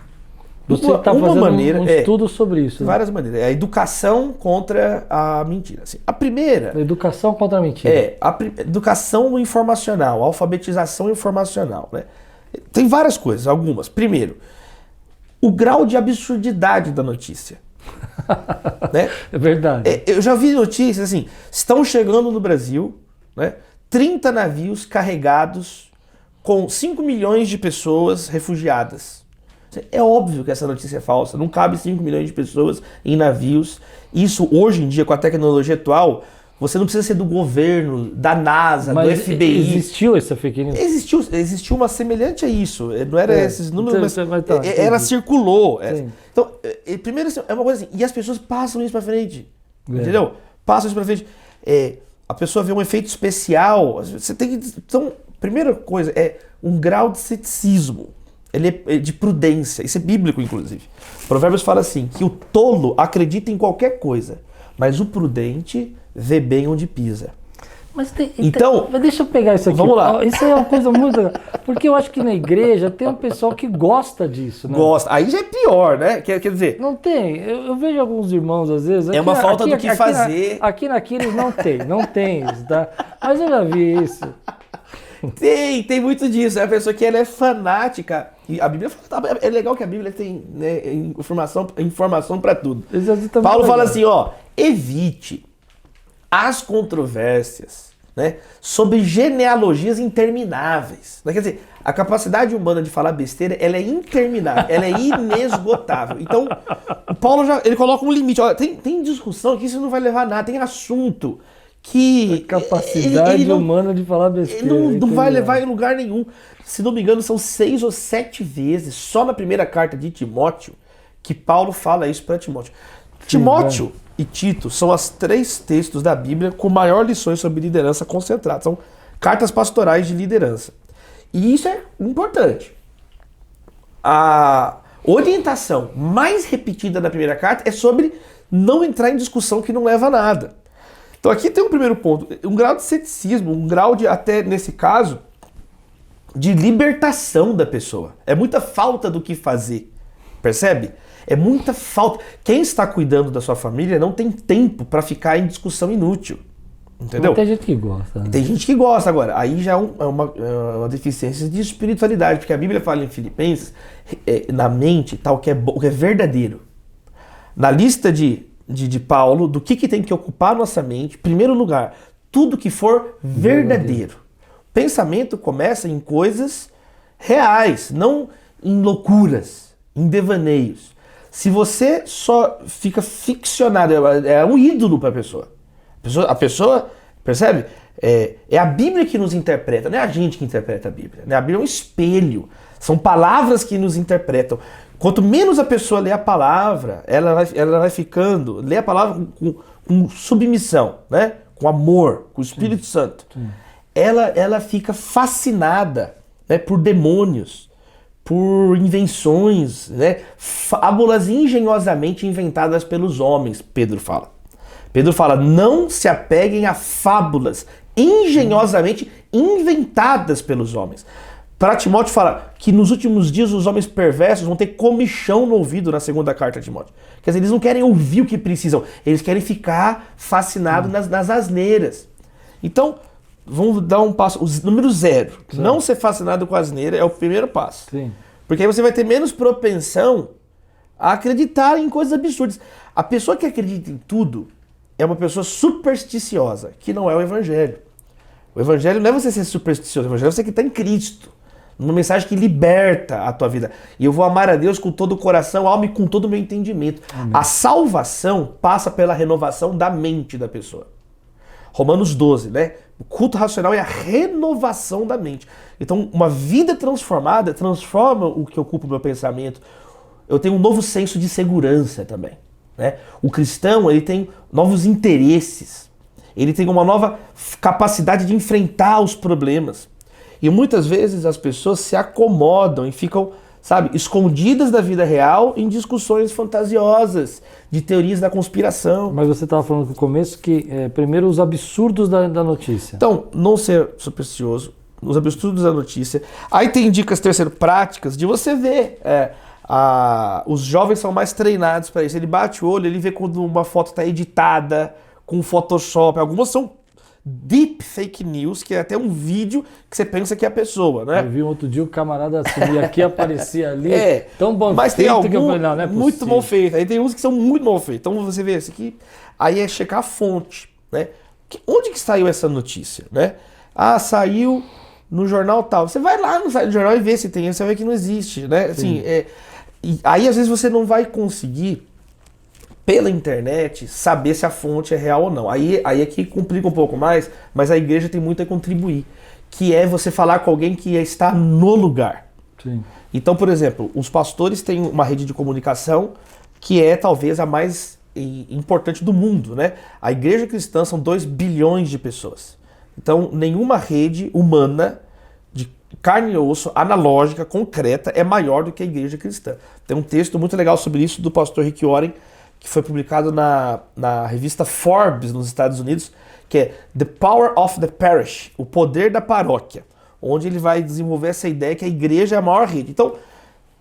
você está fazendo um estudo sobre isso. Várias maneiras. A educação contra a mentira. Assim, a primeira... A educação contra a mentira. Educação informacional, alfabetização informacional, né? Tem várias coisas, algumas. Primeiro, o grau de absurdidade da notícia. Né? É verdade. Eu já vi notícias assim, estão chegando no Brasil, né, 30 navios carregados com 5 milhões de pessoas refugiadas. É óbvio que essa notícia é falsa. Não cabe 5 milhões de pessoas em navios. Isso, hoje em dia, com a tecnologia atual, você não precisa ser do governo, da NASA, do FBI. Existiu essa fake news? Existiu uma semelhante a isso. Não era esses números, mas tá, ela circulou. Então, primeiro, assim, é uma coisa assim, e as pessoas passam isso pra frente. Entendeu? Passam isso pra frente. A pessoa vê um efeito especial. Você tem que. Então, primeira coisa é um grau de ceticismo. Ele é de prudência. Isso é bíblico, inclusive. Provérbios fala assim, que o tolo acredita em qualquer coisa, mas o prudente vê bem onde pisa. Mas deixa eu pegar isso aqui. Vamos lá. Isso é uma coisa muito legal. Porque eu acho que na igreja tem um pessoal que gosta disso, né? Gosta. Aí já é pior, né? Quer dizer... Não tem. Eu vejo alguns irmãos, às vezes... É uma falta do que fazer. Aqui na Quiris não tem isso, tá? Mas eu já vi isso. Tem muito disso. É a pessoa que ela é fanática. E a Bíblia fala, é legal que a Bíblia tem, né, informação para tudo. Paulo fala assim, evite as controvérsias, né, sobre genealogias intermináveis. Quer dizer, a capacidade humana de falar besteira, ela é interminável, ela é inesgotável. Então, o Paulo ele coloca um limite. Olha, tem discussão que isso não vai levar a nada, tem assunto que... A capacidade humana de falar besteira. Ele não vai levar em lugar nenhum. Se não me engano, são 6 ou 7 vezes, só na primeira carta de Timóteo, que Paulo fala isso para Timóteo. Timóteo e Tito são os 3 textos da Bíblia com maior lições sobre liderança concentradas. São cartas pastorais de liderança. E isso é importante. A orientação mais repetida na primeira carta é sobre não entrar em discussão que não leva a nada. Então aqui tem um primeiro ponto, um grau de ceticismo, um grau de, até nesse caso, de libertação da pessoa. É muita falta do que fazer, percebe? É muita falta. Quem está cuidando da sua família não tem tempo para ficar em discussão inútil, entendeu? Mas tem gente que gosta. Né? Tem gente que gosta agora. Aí já é uma deficiência de espiritualidade, porque a Bíblia fala em Filipenses, na mente, tal, o que é verdadeiro. Na lista de Paulo, do que tem que ocupar nossa mente, em primeiro lugar, tudo que for verdadeiro. Pensamento começa em coisas reais, não em loucuras, em devaneios. Se você só fica ficcionado, é um ídolo para a pessoa. A pessoa, percebe? É a Bíblia que nos interpreta, não é a gente que interpreta a Bíblia. Né? A Bíblia é um espelho, são palavras que nos interpretam. Quanto menos a pessoa lê a palavra, ela vai ficando, lê a palavra com submissão, né? Com amor, com o Espírito Santo. Sim. Ela fica fascinada, né, por demônios, por invenções, né, fábulas engenhosamente inventadas pelos homens, Pedro fala. Pedro fala, não se apeguem a fábulas engenhosamente inventadas pelos homens. Para Timóteo fala que nos últimos dias os homens perversos vão ter comichão no ouvido na segunda carta de Timóteo. Quer dizer, eles não querem ouvir o que precisam, eles querem ficar fascinados nas asneiras. Então, vamos dar um passo, o número 0. Sim. Não ser fascinado com a asneira é o primeiro passo. Sim. Porque aí você vai ter menos propensão a acreditar em coisas absurdas. A pessoa que acredita em tudo é uma pessoa supersticiosa, que não é o Evangelho. O Evangelho não é você ser supersticioso, o Evangelho é você que está em Cristo. Uma mensagem que liberta a tua vida. E eu vou amar a Deus com todo o coração, alma e com todo o meu entendimento. Amém. A salvação passa pela renovação da mente da pessoa. Romanos 12, né? O culto racional é a renovação da mente. Então, uma vida transformada transforma o que ocupa o meu pensamento. Eu tenho um novo senso de segurança também, né? O cristão, ele tem novos interesses. Ele tem uma nova capacidade de enfrentar os problemas. E muitas vezes as pessoas se acomodam e ficam, sabe, escondidas da vida real em discussões fantasiosas, de teorias da conspiração. Mas você estava falando no começo que, primeiro, os absurdos da notícia. Então, não ser supersticioso, os absurdos da notícia. Aí tem dicas, terceiro, práticas, de você ver. Os jovens são mais treinados para isso. Ele bate o olho, ele vê quando uma foto está editada, com Photoshop. Algumas são deep fake news, que é até um vídeo que você pensa que é a pessoa, né? Eu vi um outro dia o camarada assim, aqui aparecia ali, tão bom mas feito tem algum, que eu falei, não é possível. Muito mal feito. Aí tem uns que são muito mal feitos. Então você vê esse aqui, aí é checar a fonte, né? Onde que saiu essa notícia, né? Saiu no jornal tal. Você vai lá no site do jornal e vê se tem, você vai ver que não existe, né? Assim, e aí às vezes você não vai conseguir, pela internet, saber se a fonte é real ou não. Aí é que complica um pouco mais, mas a igreja tem muito a contribuir, que é você falar com alguém que está no lugar. Sim. Então, por exemplo, os pastores têm uma rede de comunicação que é talvez a mais importante do mundo, né? A igreja cristã são 2 bilhões de pessoas. Então, nenhuma rede humana de carne e osso, analógica, concreta, é maior do que a igreja cristã. Tem um texto muito legal sobre isso do pastor Rick Warren, que foi publicado na revista Forbes, nos Estados Unidos, que é The Power of the Parish, o poder da paróquia, onde ele vai desenvolver essa ideia que a igreja é a maior rede. Então,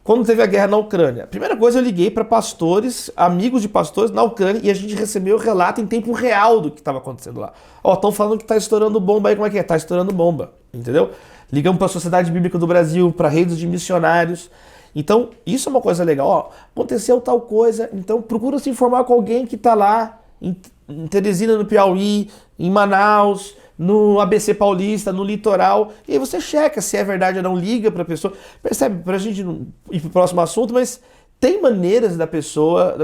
quando teve a guerra na Ucrânia, a primeira coisa eu liguei para pastores, amigos de pastores na Ucrânia, e a gente recebeu o relato em tempo real do que estava acontecendo lá. Ó, estão falando que está estourando bomba aí, como é que é? Está estourando bomba, entendeu? Ligamos para a Sociedade Bíblica do Brasil, para redes de missionários. Então, isso é uma coisa legal. Ó, aconteceu tal coisa, então procura se informar com alguém que está lá em Teresina, no Piauí, em Manaus, no ABC Paulista, no litoral, e aí você checa se é verdade ou não, liga para a pessoa, percebe, para a gente não ir para o próximo assunto, mas tem maneiras da pessoa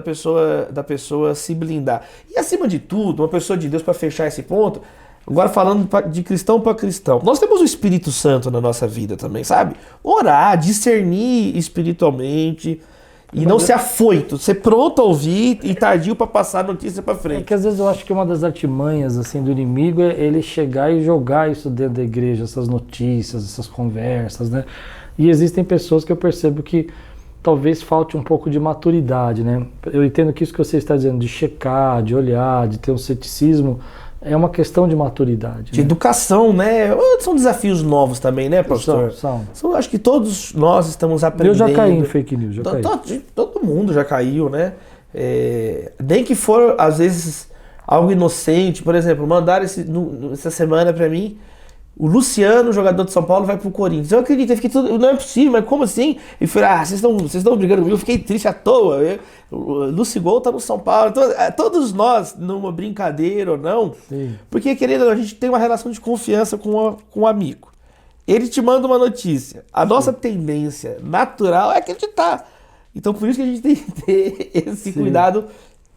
se blindar. E acima de tudo, uma pessoa de Deus, para fechar esse ponto, agora falando de cristão para cristão, nós temos o Espírito Santo na nossa vida também, sabe? Orar, discernir espiritualmente, e não ser afoito, ser pronto a ouvir e tardio para passar a notícia para frente. É que às vezes eu acho que uma das artimanhas assim, do inimigo é ele chegar e jogar isso dentro da igreja, essas notícias, essas conversas, né? E existem pessoas que eu percebo que talvez falte um pouco de maturidade, né? Eu entendo que isso que você está dizendo, de checar, de olhar, de ter um ceticismo, é uma questão de maturidade. De educação, né? São desafios novos também, né, pastor? São. Acho que todos nós estamos aprendendo. Eu já caí em fake news, já caí. Todo mundo já caiu, né? Nem que for, às vezes, algo inocente. Por exemplo, mandaram essa semana pra mim, o Luciano, jogador de São Paulo, vai pro Corinthians. Eu acredito, não é possível, mas como assim? E falei, vocês estão brigando comigo, eu fiquei triste à toa. O Lucigol tá no São Paulo. Então, todos nós, numa brincadeira ou não, sim, porque, querido, a gente tem uma relação de confiança com um amigo. Ele te manda uma notícia. A nossa tendência natural é acreditar. Então, por isso que a gente tem que ter esse cuidado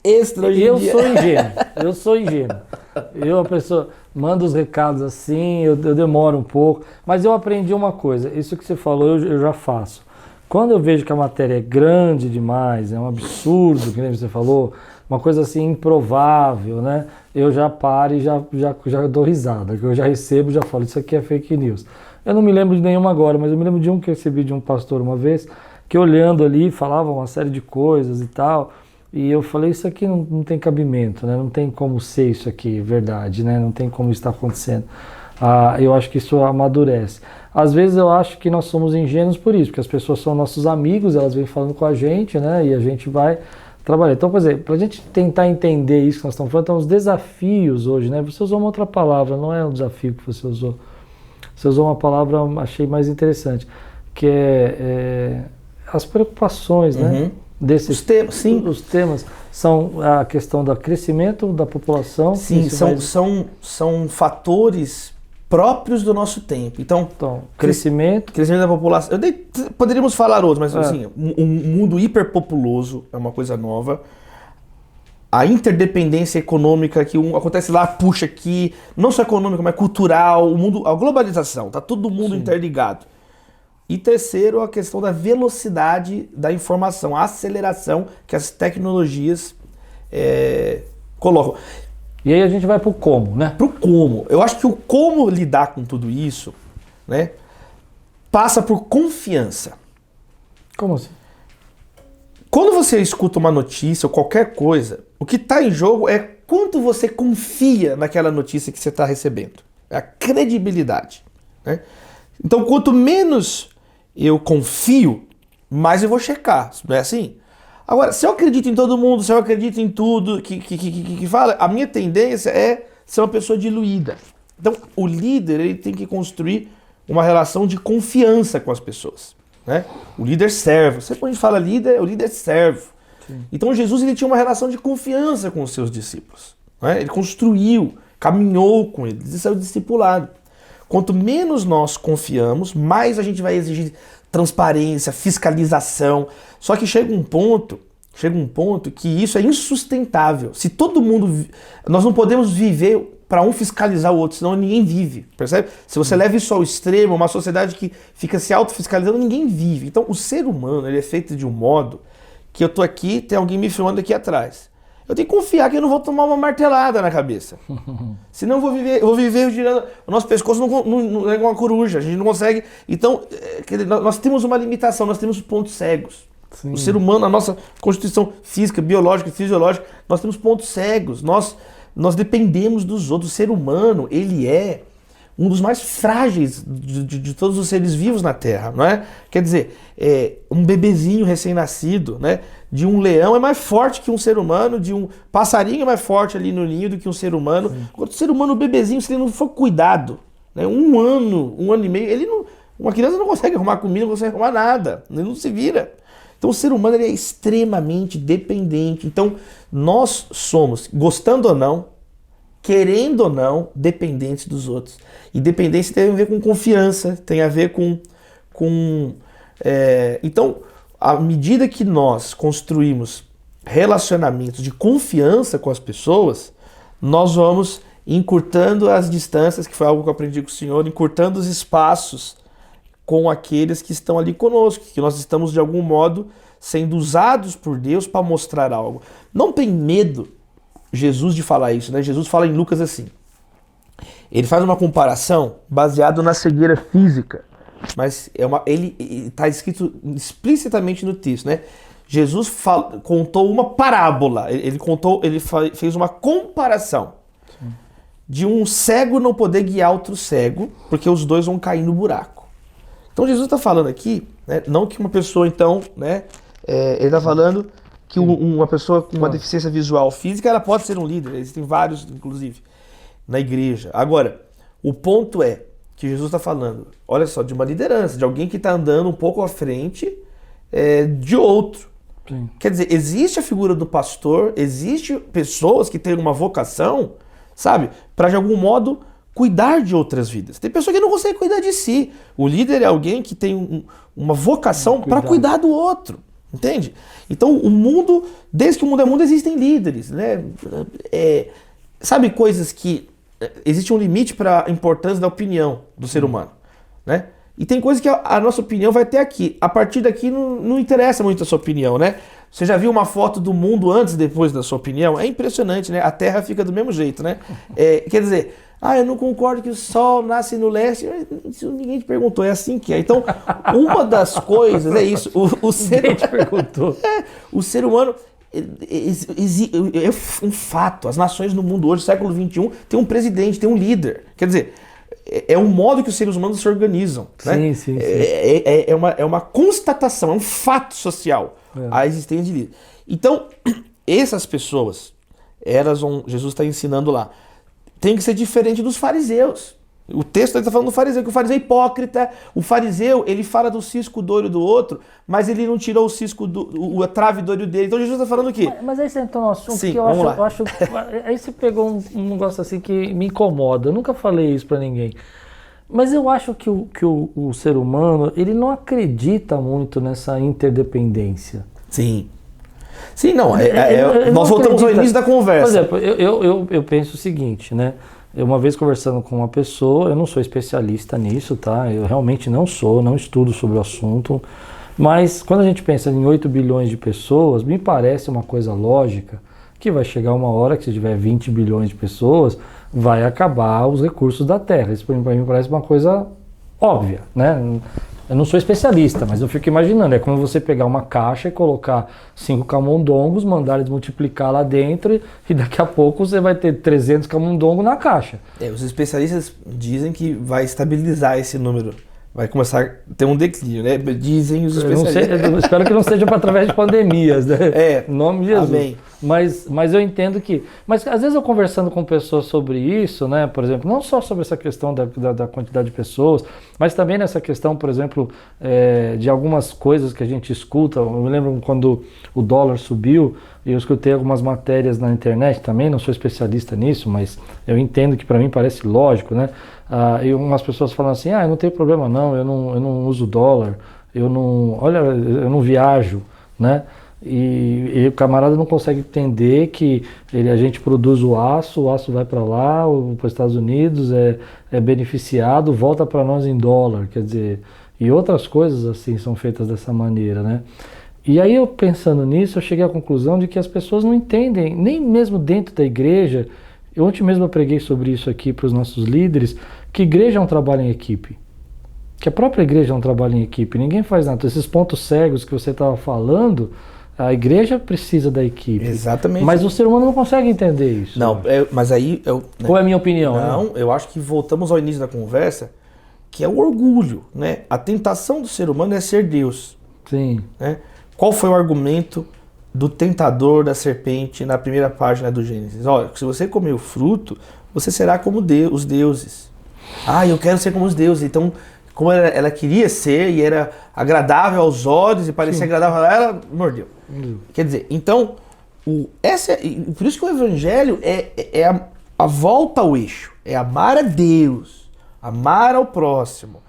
extra hoje em dia. Eu sou ingênuo. A pessoa manda os recados assim, eu demoro um pouco. Mas eu aprendi uma coisa, isso que você falou eu já faço. Quando eu vejo que a matéria é grande demais, é um absurdo, que nem você falou, uma coisa assim improvável, né? Eu já paro e já dou risada, que eu já recebo, já falo, isso aqui é fake news. Eu não me lembro de nenhuma agora, mas eu me lembro de um que eu recebi de um pastor uma vez, que olhando ali, falava uma série de coisas e tal, e eu falei, isso aqui não tem cabimento, né? Não tem como ser isso aqui, verdade, né? Não tem como estar acontecendo. Eu acho que isso amadurece. Às vezes eu acho que nós somos ingênuos por isso, porque as pessoas são nossos amigos, elas vêm falando com a gente, né? E a gente vai trabalhar. Então, por exemplo, para a gente tentar entender isso que nós estamos falando, tem uns desafios hoje, né? Você usou uma outra palavra, não é um desafio que você usou. Você usou uma palavra, achei mais interessante, que é as preocupações, né? Desses temas, sim. Os temas são a questão do crescimento da população. Sim, são fatores próprios do nosso tempo. Então crescimento da população. Poderíamos falar outros, mas assim, um mundo hiperpopuloso é uma coisa nova. A interdependência econômica que acontece lá, puxa aqui, não só econômica, mas cultural, a globalização, tá todo mundo interligado. E terceiro, a questão da velocidade da informação, a aceleração que as tecnologias colocam. E aí a gente vai pro como, né? Pro como. Eu acho que o como lidar com tudo isso, né, passa por confiança. Como assim? Quando você escuta uma notícia ou qualquer coisa, o que está em jogo é quanto você confia naquela notícia que você está recebendo. É a credibilidade, né? Então, quanto menos eu confio, mais eu vou checar. Não é assim? Agora, se eu acredito em todo mundo, se eu acredito em tudo que fala, a minha tendência é ser uma pessoa diluída. Então, o líder ele tem que construir uma relação de confiança com as pessoas, né? O líder serve. Você quando a gente fala líder, o líder serve. Sim. Então, Jesus ele tinha uma relação de confiança com os seus discípulos, né? Ele construiu, caminhou com eles. Isso é o discipulado. Quanto menos nós confiamos, mais a gente vai exigir transparência, fiscalização. Só que chega um ponto que isso é insustentável. Se todo mundo... Nós não podemos viver para um fiscalizar o outro, senão ninguém vive, percebe? Se você leva isso ao extremo, uma sociedade que fica se autofiscalizando, ninguém vive. Então o ser humano ele é feito de um modo que eu tô aqui, tem alguém me filmando aqui atrás. Eu tenho que confiar que eu não vou tomar uma martelada na cabeça. Senão eu vou viver girando. O nosso pescoço não é uma coruja, a gente não consegue. Então, nós temos uma limitação, nós temos pontos cegos. Sim. O ser humano, a nossa constituição física, biológica e fisiológica, nós temos pontos cegos. Nós dependemos dos outros. O ser humano, ele é um dos mais frágeis de todos os seres vivos na Terra, não é? Quer dizer, um bebezinho recém-nascido, né, de um leão é mais forte que um ser humano, de um passarinho é mais forte ali no ninho do que um ser humano. Enquanto o ser humano, o bebezinho, se ele não for cuidado, né, um ano e meio, uma criança não consegue arrumar comida, não consegue arrumar nada, ele não se vira. Então o ser humano ele é extremamente dependente. Então nós somos, gostando ou não, querendo ou não, dependentes dos outros. E dependência tem a ver com confiança, tem a ver com então, à medida que nós construímos relacionamentos de confiança com as pessoas, nós vamos encurtando as distâncias, que foi algo que eu aprendi com o Senhor, encurtando os espaços com aqueles que estão ali conosco, que nós estamos de algum modo sendo usados por Deus para mostrar algo. Não tem medo Jesus de falar isso, né? Jesus fala em Lucas assim. Ele faz uma comparação baseado na cegueira física, mas ele está escrito explicitamente no texto, né? Jesus contou uma parábola. Ele fez uma comparação. Sim. De um cego não poder guiar outro cego, porque os dois vão cair no buraco. Então Jesus está falando aqui, né, não que uma pessoa então, né, ele está falando que uma pessoa com uma deficiência visual física, ela pode ser um líder, existem vários, inclusive, na igreja. Agora, o ponto é que Jesus está falando, olha só, de uma liderança, de alguém que está andando um pouco à frente de outro. Sim. Quer dizer, existe a figura do pastor, existe pessoas que têm uma vocação, sabe, para de algum modo cuidar de outras vidas. Tem pessoa que não consegue cuidar de si. O líder é alguém que tem uma vocação para cuidar do outro. Entende? Então o mundo, desde que o mundo é mundo, existem líderes, né? Sabe, coisas que existe um limite para a importância da opinião do ser humano, né? E tem coisas que a nossa opinião vai até aqui. A partir daqui não interessa muito a sua opinião, né? Você já viu uma foto do mundo antes e depois da sua opinião? É impressionante, né? A Terra fica do mesmo jeito, né? Quer dizer, eu não concordo que o Sol nasce no leste. Isso ninguém te perguntou, é assim que é. Então, uma das coisas é isso. O ser humano é um fato. As nações no mundo hoje, século XXI, tem um presidente, tem um líder. Quer dizer, é um modo que os seres humanos se organizam. Né? Sim. É uma constatação, é um fato social a existência de líder. Então, essas pessoas, Jesus está ensinando lá, tem que ser diferente dos fariseus. O texto está falando do fariseu, que o fariseu é hipócrita. O fariseu, ele fala do cisco do olho do outro, mas ele não tirou o cisco a trave do olho dele. Então Jesus está falando o quê? Mas aí você entrou no assunto. Sim, que eu acho. Aí você pegou um negócio assim que me incomoda. Eu nunca falei isso para ninguém. Mas eu acho que o ser humano, ele não acredita muito nessa interdependência. Sim. Sim, não. Nós voltamos ao início da conversa. Por exemplo, eu penso o seguinte, né? Uma vez conversando com uma pessoa, eu não sou especialista nisso, tá? Eu realmente não estudo sobre o assunto. Mas quando a gente pensa em 8 bilhões de pessoas, me parece uma coisa lógica que vai chegar uma hora que se tiver 20 bilhões de pessoas, vai acabar os recursos da Terra. Isso para mim parece uma coisa óbvia, né? Eu não sou especialista, mas eu fico imaginando, é como você pegar uma caixa e colocar 5 camundongos, mandar eles multiplicar lá dentro e daqui a pouco você vai ter 300 camundongos na caixa. Os especialistas dizem que vai estabilizar esse número, vai começar a ter um declínio, né? Dizem os especialistas. Eu espero que não seja através de pandemias, né? Em nome de Jesus. Amém. Mas eu entendo que... Mas às vezes eu conversando com pessoas sobre isso, né? Por exemplo, não só sobre essa questão da quantidade de pessoas, mas também nessa questão, por exemplo, de algumas coisas que a gente escuta. Eu me lembro quando o dólar subiu, e eu escutei algumas matérias na internet também, não sou especialista nisso, mas eu entendo que para mim parece lógico, né? E umas pessoas falam assim, eu não tenho problema não, eu não uso dólar, eu não viajo, né? E o camarada não consegue entender que a gente produz o aço vai para lá, para os Estados Unidos, é beneficiado, volta para nós em dólar, quer dizer, e outras coisas assim são feitas dessa maneira, né? E aí eu pensando nisso, eu cheguei à conclusão de que as pessoas não entendem, nem mesmo dentro da igreja. Ontem mesmo eu preguei sobre isso aqui para os nossos líderes, que igreja é um trabalho em equipe. Que a própria igreja é um trabalho em equipe. Ninguém faz nada. Esses pontos cegos que você estava falando, a igreja precisa da equipe. Exatamente. Mas o ser humano não consegue entender isso. Não, mas aí... Qual é a minha opinião? Não, né? Eu acho que voltamos ao início da conversa, que é o orgulho, né? A tentação do ser humano é ser Deus. Sim. Né? Qual foi o argumento do tentador da serpente na primeira página do Gênesis? Olha, se você comer o fruto, você será como os deuses. Eu quero ser como os deuses. Então, como ela queria ser e era agradável aos olhos e parecia agradável a ela mordeu. Quer dizer, então, por isso que o evangelho é a volta ao eixo. É amar a Deus, amar ao próximo.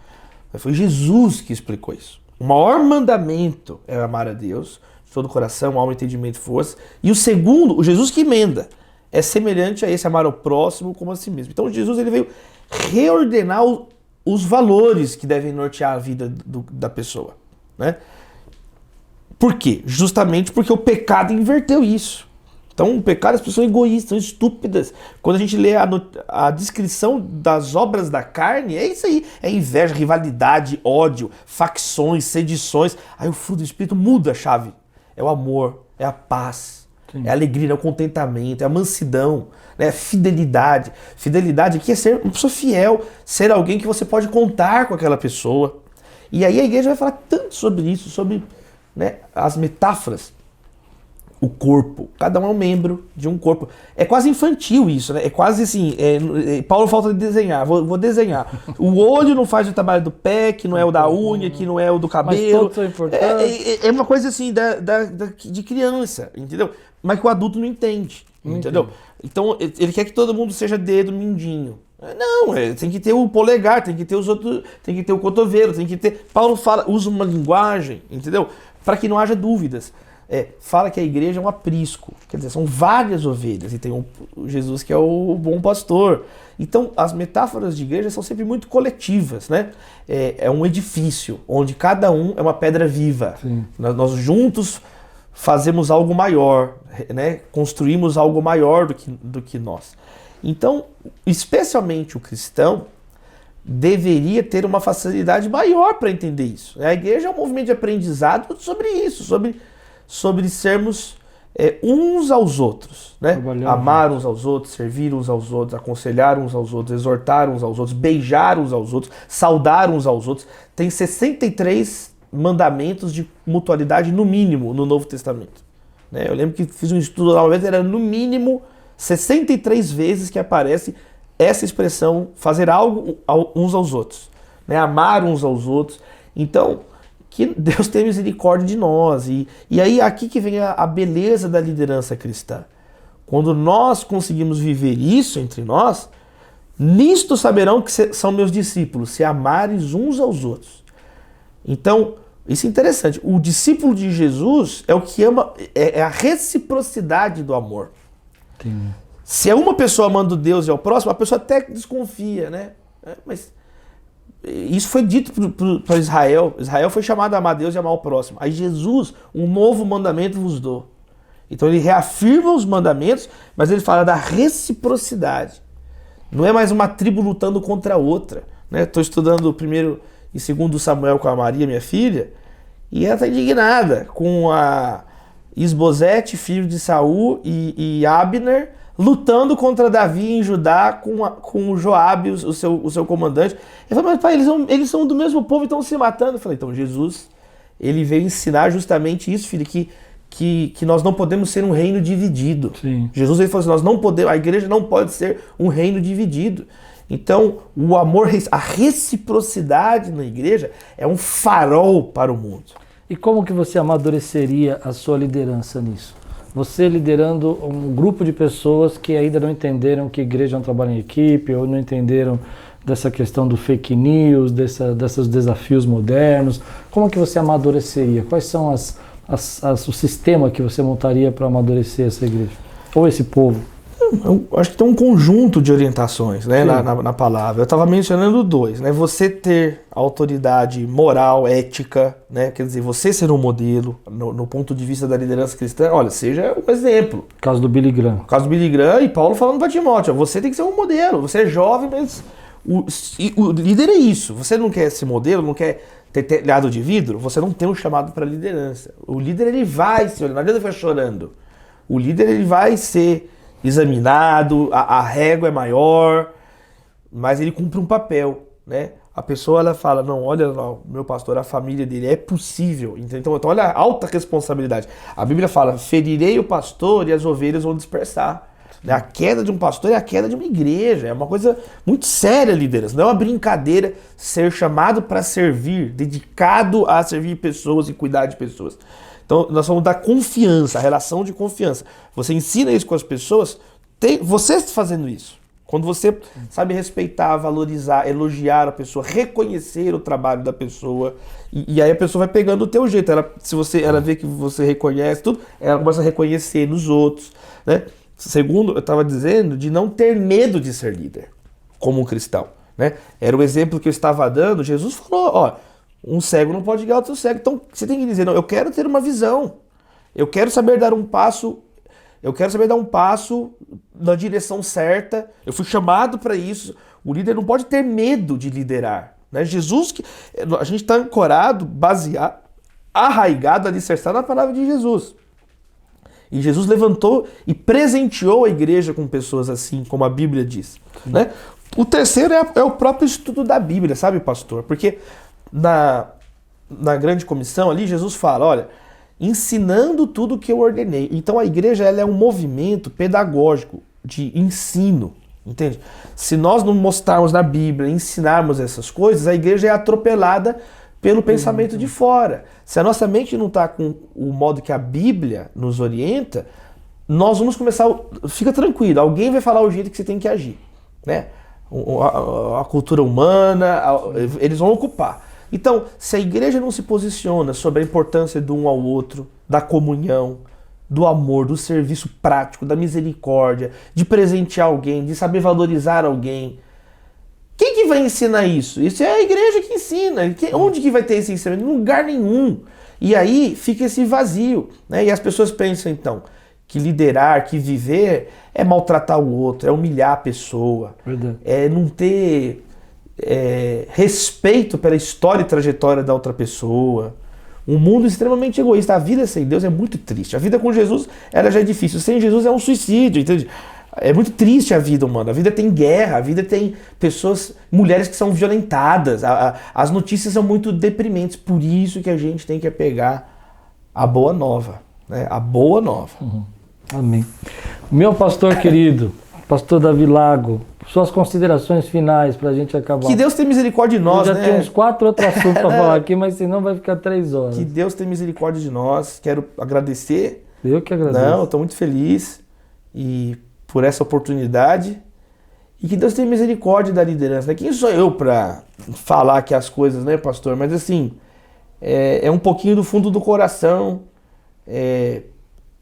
Foi Jesus que explicou isso. O maior mandamento é amar a Deus, de todo o coração, alma, entendimento e força. E o segundo, o Jesus que emenda, é semelhante a esse, amar ao próximo como a si mesmo. Então Jesus ele veio reordenar os valores que devem nortear a vida da pessoa. Né? Por quê? Justamente porque o pecado inverteu isso. Então, o pecado, as pessoas são egoístas, são estúpidas. Quando a gente lê a descrição das obras da carne, é isso aí. É inveja, rivalidade, ódio, facções, sedições. Aí o fruto do Espírito muda a chave. É o amor, é a paz, é a alegria, é o contentamento, é a mansidão, né? Fidelidade. Fidelidade aqui é ser uma pessoa fiel, ser alguém que você pode contar com aquela pessoa. E aí a igreja vai falar tanto sobre isso, sobre, né, as metáforas. O corpo, cada um é um membro de um corpo. É quase infantil isso, né? É quase assim, Paulo falta de desenhar, vou desenhar. O olho não faz o trabalho do pé, que não é o da unha, que não é o do cabelo. Mas todos são importantes. É uma coisa assim de criança, entendeu? Mas que o adulto não entende, entendeu? Então ele quer que todo mundo seja dedo mindinho. Não, tem que ter o polegar, tem que ter os outros, tem que ter o cotovelo, tem que ter... Paulo usa uma linguagem, entendeu? Para que não haja dúvidas. Fala que a igreja é um aprisco, quer dizer, são várias ovelhas, e tem o Jesus que é o bom pastor. Então, as metáforas de igreja são sempre muito coletivas, né? É um edifício, onde cada um é uma pedra viva. Nós juntos fazemos algo maior, né? Construímos algo maior do que nós. Então, especialmente o cristão, deveria ter uma facilidade maior para entender isso. A igreja é um movimento de aprendizado sobre isso, sobre sermos uns aos outros, né? Amar uns aos outros, servir uns aos outros, aconselhar uns aos outros, exortar uns aos outros, beijar uns aos outros, saudar uns aos outros. Tem 63 mandamentos de mutualidade no mínimo no Novo Testamento. Né? Eu lembro que fiz um estudo lá uma vez, era no mínimo 63 vezes que aparece essa expressão, fazer algo uns aos outros, né? Amar uns aos outros. Então, que Deus tenha misericórdia de nós. E aí aqui que vem a beleza da liderança cristã. Quando nós conseguimos viver isso entre nós, nisto saberão que são meus discípulos, se amares uns aos outros. Então, isso é interessante. O discípulo de Jesus é o que ama, é a reciprocidade do amor. Sim. Se é uma pessoa amando Deus e ao próximo, a pessoa até desconfia, né? Mas isso foi dito para Israel. Israel foi chamado a amar Deus e amar o próximo. Aí Jesus, um novo mandamento vos dou. Então ele reafirma os mandamentos, mas ele fala da reciprocidade. Não é mais uma tribo lutando contra a outra. Estou estudando o 1º e 2º Samuel com a Maria, minha filha, e ela está indignada com a Isbosete, filho de Saul, e Abner, lutando contra Davi em Judá com o Joabe, o seu comandante. Ele falou, mas pai, eles são do mesmo povo e estão se matando. Eu falei, então Jesus, ele veio ensinar justamente isso, filho, que que nós não podemos ser um reino dividido. Sim. Jesus ele falou assim, nós não podemos, a igreja não pode ser um reino dividido. Então, o amor, a reciprocidade na igreja é um farol para o mundo. E como que você amadureceria a sua liderança nisso? Você liderando um grupo de pessoas que ainda não entenderam que igreja é um trabalho em equipe, ou não entenderam dessa questão do fake news, desses desafios modernos. Como que você amadureceria? Quais são o sistema que você montaria para amadurecer essa igreja? Ou esse povo? Eu acho que tem um conjunto de orientações, né, na palavra. Eu estava mencionando 2, né? Você ter autoridade moral, ética, né? Quer dizer, você ser um modelo no ponto de vista da liderança cristã. Olha, seja um exemplo. No caso do Billy Graham. No caso do Billy Graham e Paulo falando para Timóteo, você tem que ser um modelo. Você é jovem, mas o líder é isso. Você não quer ser modelo, não quer ter telhado de vidro, você não tem um chamado para liderança. O líder, ele vai ser, não adianta ficar chorando. O líder, ele vai ser examinado, a régua é maior, mas ele cumpre um papel, né? A pessoa, ela fala, não, olha lá, meu pastor, a família dele, é possível. Então olha a alta responsabilidade. A Bíblia fala, ferirei o pastor e as ovelhas vão dispersar. A queda de um pastor é a queda de uma igreja, é uma coisa muito séria, liderança. Não é uma brincadeira ser chamado para servir, dedicado a servir pessoas e cuidar de pessoas. Então, nós vamos dar confiança, a relação de confiança. Você ensina isso com as pessoas, você fazendo isso. Quando você sabe respeitar, valorizar, elogiar a pessoa, reconhecer o trabalho da pessoa, e aí a pessoa vai pegando o teu jeito. Ela vê que você reconhece tudo, ela começa a reconhecer nos outros, né? Segundo, eu estava dizendo, de não ter medo de ser líder, como um cristão, né? Era o exemplo que eu estava dando. Jesus falou, ó, um cego não pode guiar outro cego. Então você tem que dizer, não, eu quero ter uma visão. Eu quero saber dar um passo. Eu quero saber dar um passo na direção certa. Eu fui chamado para isso. O líder não pode ter medo de liderar, né? Jesus, a gente está ancorado, baseado, arraigado, alicerçado na palavra de Jesus. E Jesus levantou e presenteou a igreja com pessoas assim, como a Bíblia diz, né? O terceiro é o próprio estudo da Bíblia, sabe, pastor? Porque na grande comissão ali, Jesus fala, olha, ensinando tudo o que eu ordenei. Então a igreja, ela é um movimento pedagógico de ensino, entende? Se nós não mostrarmos na Bíblia, ensinarmos essas coisas, a igreja é atropelada pelo pensamento de fora. Se a nossa mente não está com o modo que a Bíblia nos orienta, nós vamos começar... Fica tranquilo, alguém vai falar o jeito que você tem que agir, né? A cultura humana, eles vão ocupar. Então, se a igreja não se posiciona sobre a importância do um ao outro, da comunhão, do amor, do serviço prático, da misericórdia, de presentear alguém, de saber valorizar alguém, quem que vai ensinar isso? Isso é a igreja que ensina. Onde que vai ter esse ensinamento? Em lugar nenhum. E aí fica esse vazio, né? E as pessoas pensam, então, que liderar, que viver é maltratar o outro, é humilhar a pessoa, verdade, é não ter respeito pela história e trajetória da outra pessoa. Um mundo extremamente egoísta. A vida sem Deus é muito triste. A vida com Jesus, ela já é difícil. Sem Jesus é um suicídio, entende? É muito triste a vida humana. A vida tem guerra, a vida tem pessoas, mulheres que são violentadas. As notícias são muito deprimentes. Por isso que a gente tem que pegar a boa nova, né? A boa nova. Uhum. Amém. Meu pastor querido, pastor Davi Lago, suas considerações finais para a gente acabar. Que Deus tenha misericórdia de nós, né? Já tem uns 4 outros assuntos para falar aqui, mas senão vai ficar 3 horas. Que Deus tenha misericórdia de nós. Quero agradecer. Eu que agradeço. Não, estou muito feliz por essa oportunidade, e que Deus tenha misericórdia da liderança. Quem sou eu para falar aqui as coisas, né, pastor? Mas assim, é um pouquinho do fundo do coração,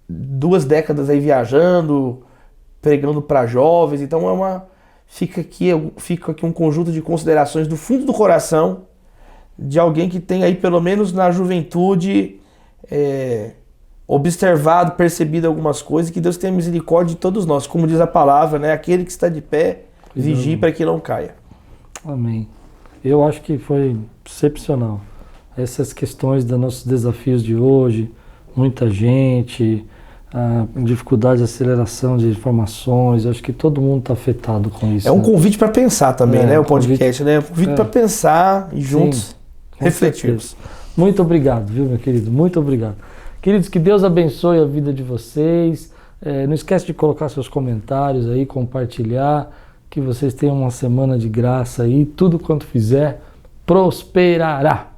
2 décadas aí viajando, pregando para jovens, então fica aqui um conjunto de considerações do fundo do coração de alguém que tem aí, pelo menos na juventude, observado, percebido algumas coisas, que Deus tenha misericórdia de todos nós. Como diz a palavra, né? Aquele que está de pé, vigie para que não caia. Amém. Eu acho que foi excepcional. Essas questões dos nossos desafios de hoje, muita gente, a dificuldade de aceleração de informações, eu acho que todo mundo está afetado com isso. É um convite para pensar também, né? O podcast, né? Um convite para pensar e juntos refletirmos. Muito obrigado, viu, meu querido? Muito obrigado. Queridos, que Deus abençoe a vida de vocês. Não esquece de colocar seus comentários aí, compartilhar, que vocês tenham uma semana de graça aí. Tudo quanto fizer, prosperará.